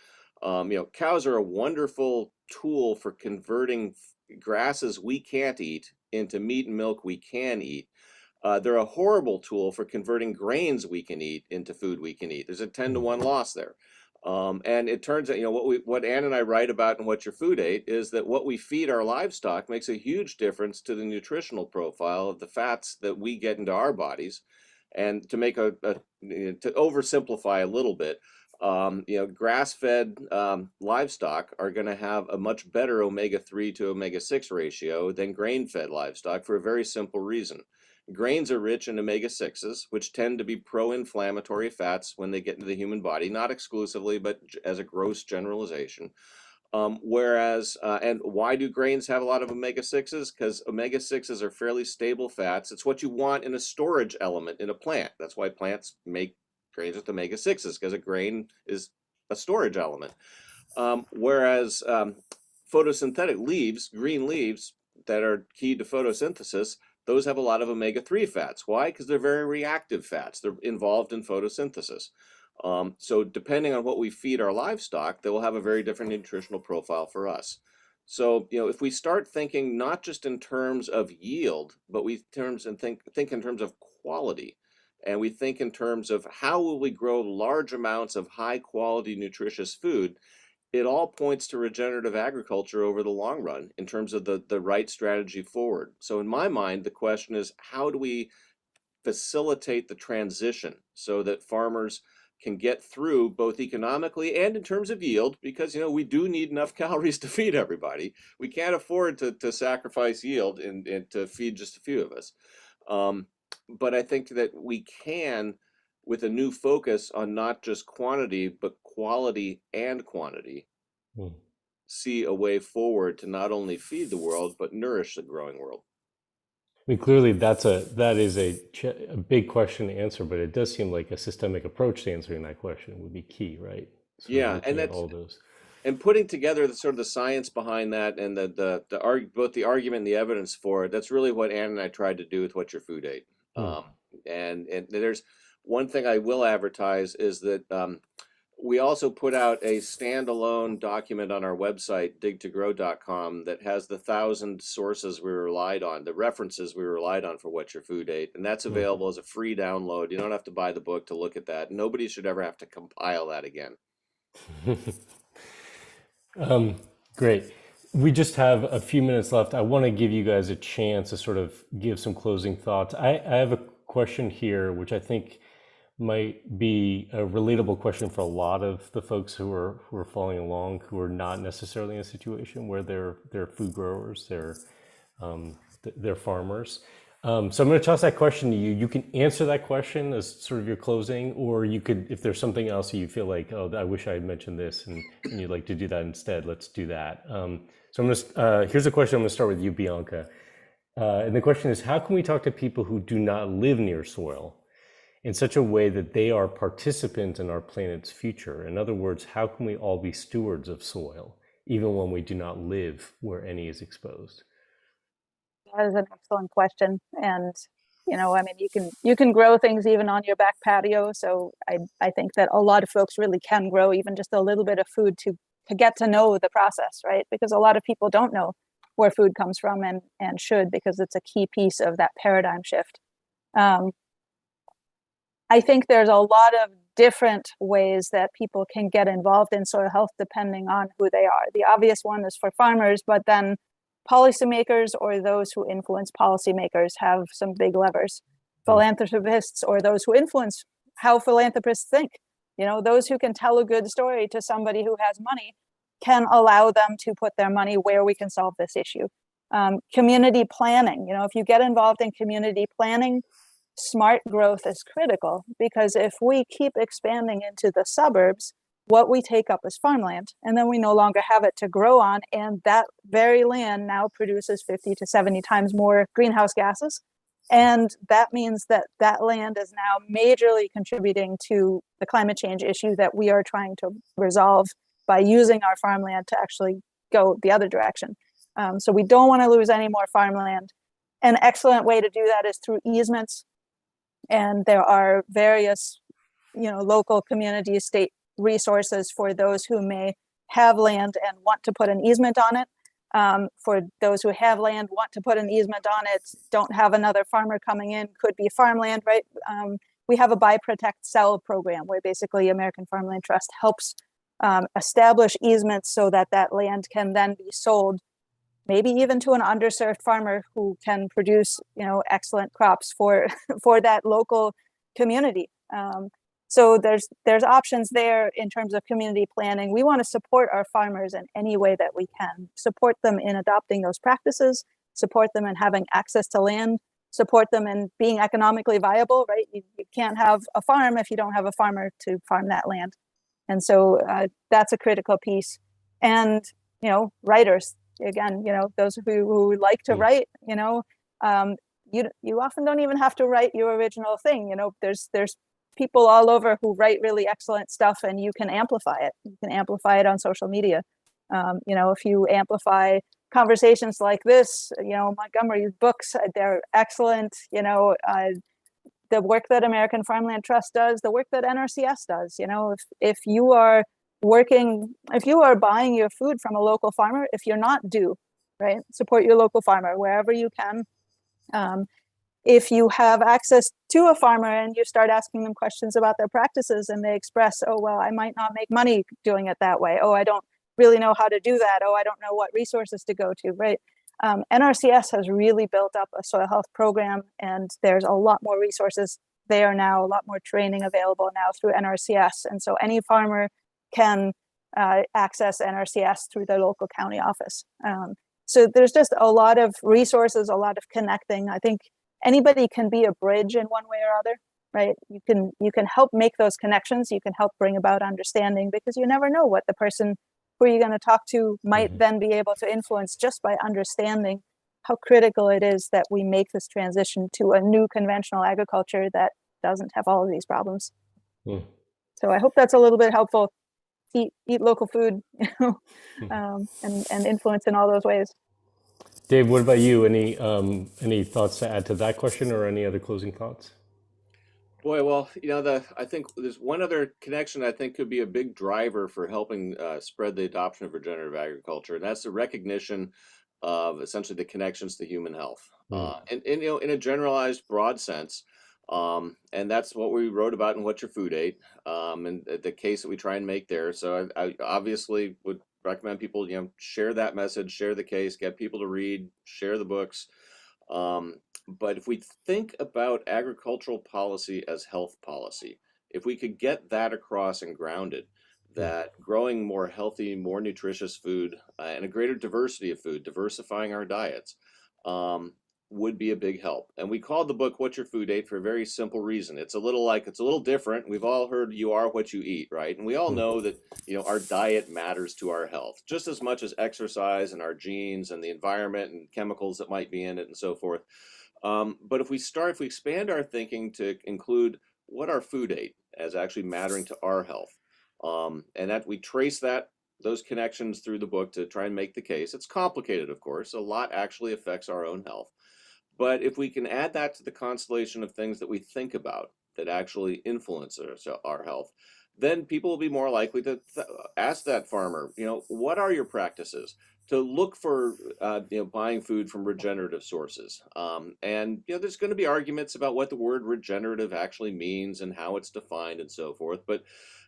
Cows are a wonderful tool for converting grasses we can't eat into meat and milk we can eat. They're a horrible tool for converting grains we can eat into food we can eat. There's a 10-to-1 loss there. And it turns out, what Anne and I write about in What Your Food Ate is that what we feed our livestock makes a huge difference to the nutritional profile of the fats that we get into our bodies. And to make to oversimplify a little bit, grass-fed livestock are going to have a much better omega-3 to omega-6 ratio than grain-fed livestock for a very simple reason. Grains are rich in omega-6s, which tend to be pro-inflammatory fats when they get into the human body, not exclusively, but as a gross generalization. And why do grains have a lot of omega-6s? Because omega-6s are fairly stable fats. It's what you want in a storage element in a plant. That's why plants make grains with omega-6s, because a grain is a storage element. Whereas photosynthetic leaves, green leaves that are key to photosynthesis, those have a lot of omega-3 fats. Why? Because they're very reactive fats. They're involved in photosynthesis. So depending on what we feed our livestock, they will have a very different nutritional profile for us. So, if we start thinking not just in terms of yield, but think in terms of quality, and we think in terms of how will we grow large amounts of high quality nutritious food, it all points to regenerative agriculture over the long run in terms of the right strategy forward. So in my mind, the question is, how do we facilitate the transition so that farmers can get through both economically and in terms of yield? Because we do need enough calories to feed everybody. We can't afford to sacrifice yield and to feed just a few of us. But I think that we can, with a new focus on not just quantity, but quality and quantity, see a way forward to not only feed the world, but nourish the growing world. I mean, clearly that is a big question to answer, but it does seem like a systemic approach to answering that question would be key, right? Yeah, and that's all those. And putting together the science behind that and both the argument and the evidence for it. That's really what Anne and I tried to do with What Your Food Ate. And there's one thing I will advertise is that we also put out a standalone document on our website, dig2grow.com, that has the 1,000 sources we relied on, the references we relied on for What Your Food Ate. And that's available as a free download. You don't have to buy the book to look at that. Nobody should ever have to compile that again. Great. we just have a few minutes left. I want to give you guys a chance to sort of give some closing thoughts. I have a question here, which I think might be a relatable question for a lot of the folks who are following along, who are not necessarily in a situation where they're food growers, they're farmers. So I'm going to toss that question to you. You can answer that question as sort of your closing, or you could, if there's something else that you feel like, oh, I wish I had mentioned this, and you'd like to do that instead, let's do that. So I'm going to, here's a question. I'm going to start with you, Bianca. And the question is, how can we talk to people who do not live near soil in such a way that they are participants in our planet's future? In other words, how can we all be stewards of soil, even when we do not live where any is exposed? That is an excellent question. And, I mean, you can grow things even on your back patio. So I think that a lot of folks really can grow even just a little bit of food to get to know the process, right? Because a lot of people don't know where food comes from and should, because it's a key piece of that paradigm shift. I think there's a lot of different ways that people can get involved in soil health depending on who they are. The obvious one is for farmers, but then policymakers or those who influence policymakers have some big levers. Philanthropists or those who influence how philanthropists think. Those who can tell a good story to somebody who has money can allow them to put their money where we can solve this issue. Community planning, if you get involved in community planning, smart growth is critical, because if we keep expanding into the suburbs, what we take up is farmland, and then we no longer have it to grow on, and that very land now produces 50 to 70 times more greenhouse gases, and that means that that land is now majorly contributing to the climate change issue that we are trying to resolve by using our farmland to actually go the other direction. So we don't want to lose any more farmland. An excellent way to do that is through easements. And there are various, local communities, state resources for those who may have land and want to put an easement on it. For those who have land, want to put an easement on it, don't have another farmer coming in, could be farmland, right? We have a buy, protect, sell program where basically American Farmland Trust helps establish easements so that that land can then be sold, maybe even to an underserved farmer who can produce, excellent crops for for that local community. So there's options there in terms of community planning. We want to support our farmers in any way that we can, support them in adopting those practices, support them in having access to land, support them in being economically viable, right? You can't have a farm if you don't have a farmer to farm that land. And so that's a critical piece. And, writers, again, those who like to write, you often don't even have to write your original thing. There's people all over who write really excellent stuff, and you can amplify it. You can amplify it on social media. If you amplify conversations like this, Montgomery's books, they're excellent. The work that American Farmland Trust does, the work that NRCS does. If you are buying your food from a local farmer, if you're not due, right, support your local farmer wherever you can. If you have access to a farmer and you start asking them questions about their practices and they express, oh, well, I might not make money doing it that way. Oh, I don't really know how to do that. Oh, I don't know what resources to go to, right? NRCS has really built up a soil health program, and there's a lot more resources there now, a lot more training available now through NRCS. And so any farmer can access NRCS through their local county office. So there's just a lot of resources, a lot of connecting. I think anybody can be a bridge in one way or other, right? You can help make those connections. You can help bring about understanding, because you never know what the person who you're going to talk to might then be able to influence just by understanding how critical it is that we make this transition to a new conventional agriculture that doesn't have all of these problems. So I hope that's a little bit helpful. Eat local food, and influence in all those ways. Dave, what about you? Any thoughts to add to that question, or any other closing thoughts? Boy, well, I think there's one other connection I think could be a big driver for helping spread the adoption of regenerative agriculture, and that's the recognition of essentially the connections to human health, and in a generalized, broad sense. And that's what we wrote about in What Your Food Ate, and the case that we try and make there. So I obviously would recommend people, share that message, share the case, get people to read, share the books. But if we think about agricultural policy as health policy, if we could get that across and grounded, that growing more healthy, more nutritious food and a greater diversity of food, diversifying our diets, would be a big help. And we called the book "What's Your Food Ate" for a very simple reason. It's a little different. We've all heard "you are what you eat," right? And we all know that our diet matters to our health just as much as exercise and our genes and the environment and chemicals that might be in it and so forth. But if we expand our thinking to include what our food ate as actually mattering to our health, and that we trace those connections through the book to try and make the case. It's complicated, of course. A lot actually affects our own health. But if we can add that to the constellation of things that we think about that actually influence our health, then people will be more likely to ask that farmer, what are your practices? To look for, buying food from regenerative sources. And there's going to be arguments about what the word regenerative actually means and how it's defined and so forth. But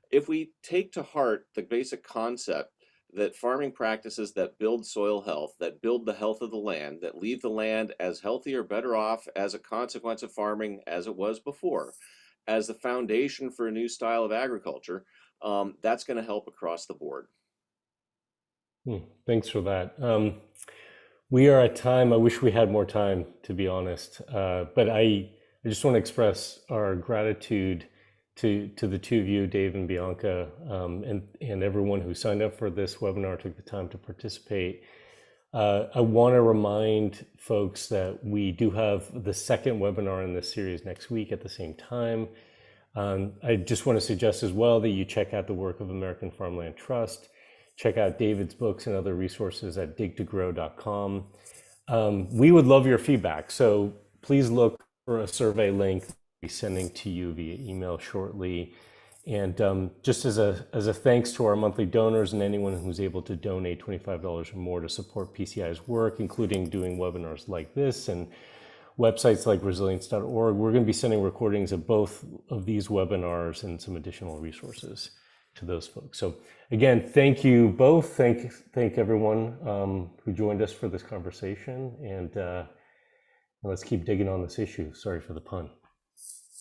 if we take to heart the basic concept that farming practices that build soil health, that build the health of the land, that leave the land as healthy or better off as a consequence of farming as it was before, as the foundation for a new style of agriculture, that's going to help across the board. Thanks for that. We are at time. I wish we had more time, to be honest. But I just want to express our gratitude to the two of you, Dave and Bianca, and everyone who signed up for this webinar, took the time to participate. I want to remind folks that we do have the second webinar in this series next week at the same time. I just want to suggest as well that you check out the work of American Farmland Trust. Check out David's books and other resources at digtogrow.com. We would love your feedback, so please look for a survey link be sending to you via email shortly. And just as a thanks to our monthly donors and anyone who's able to donate $25 or more to support PCI's work, including doing webinars like this and websites like resilience.org, we're going to be sending recordings of both of these webinars and some additional resources to those folks. So again, thank you both. Thank everyone who joined us for this conversation, and let's keep digging on this issue. Sorry for the pun.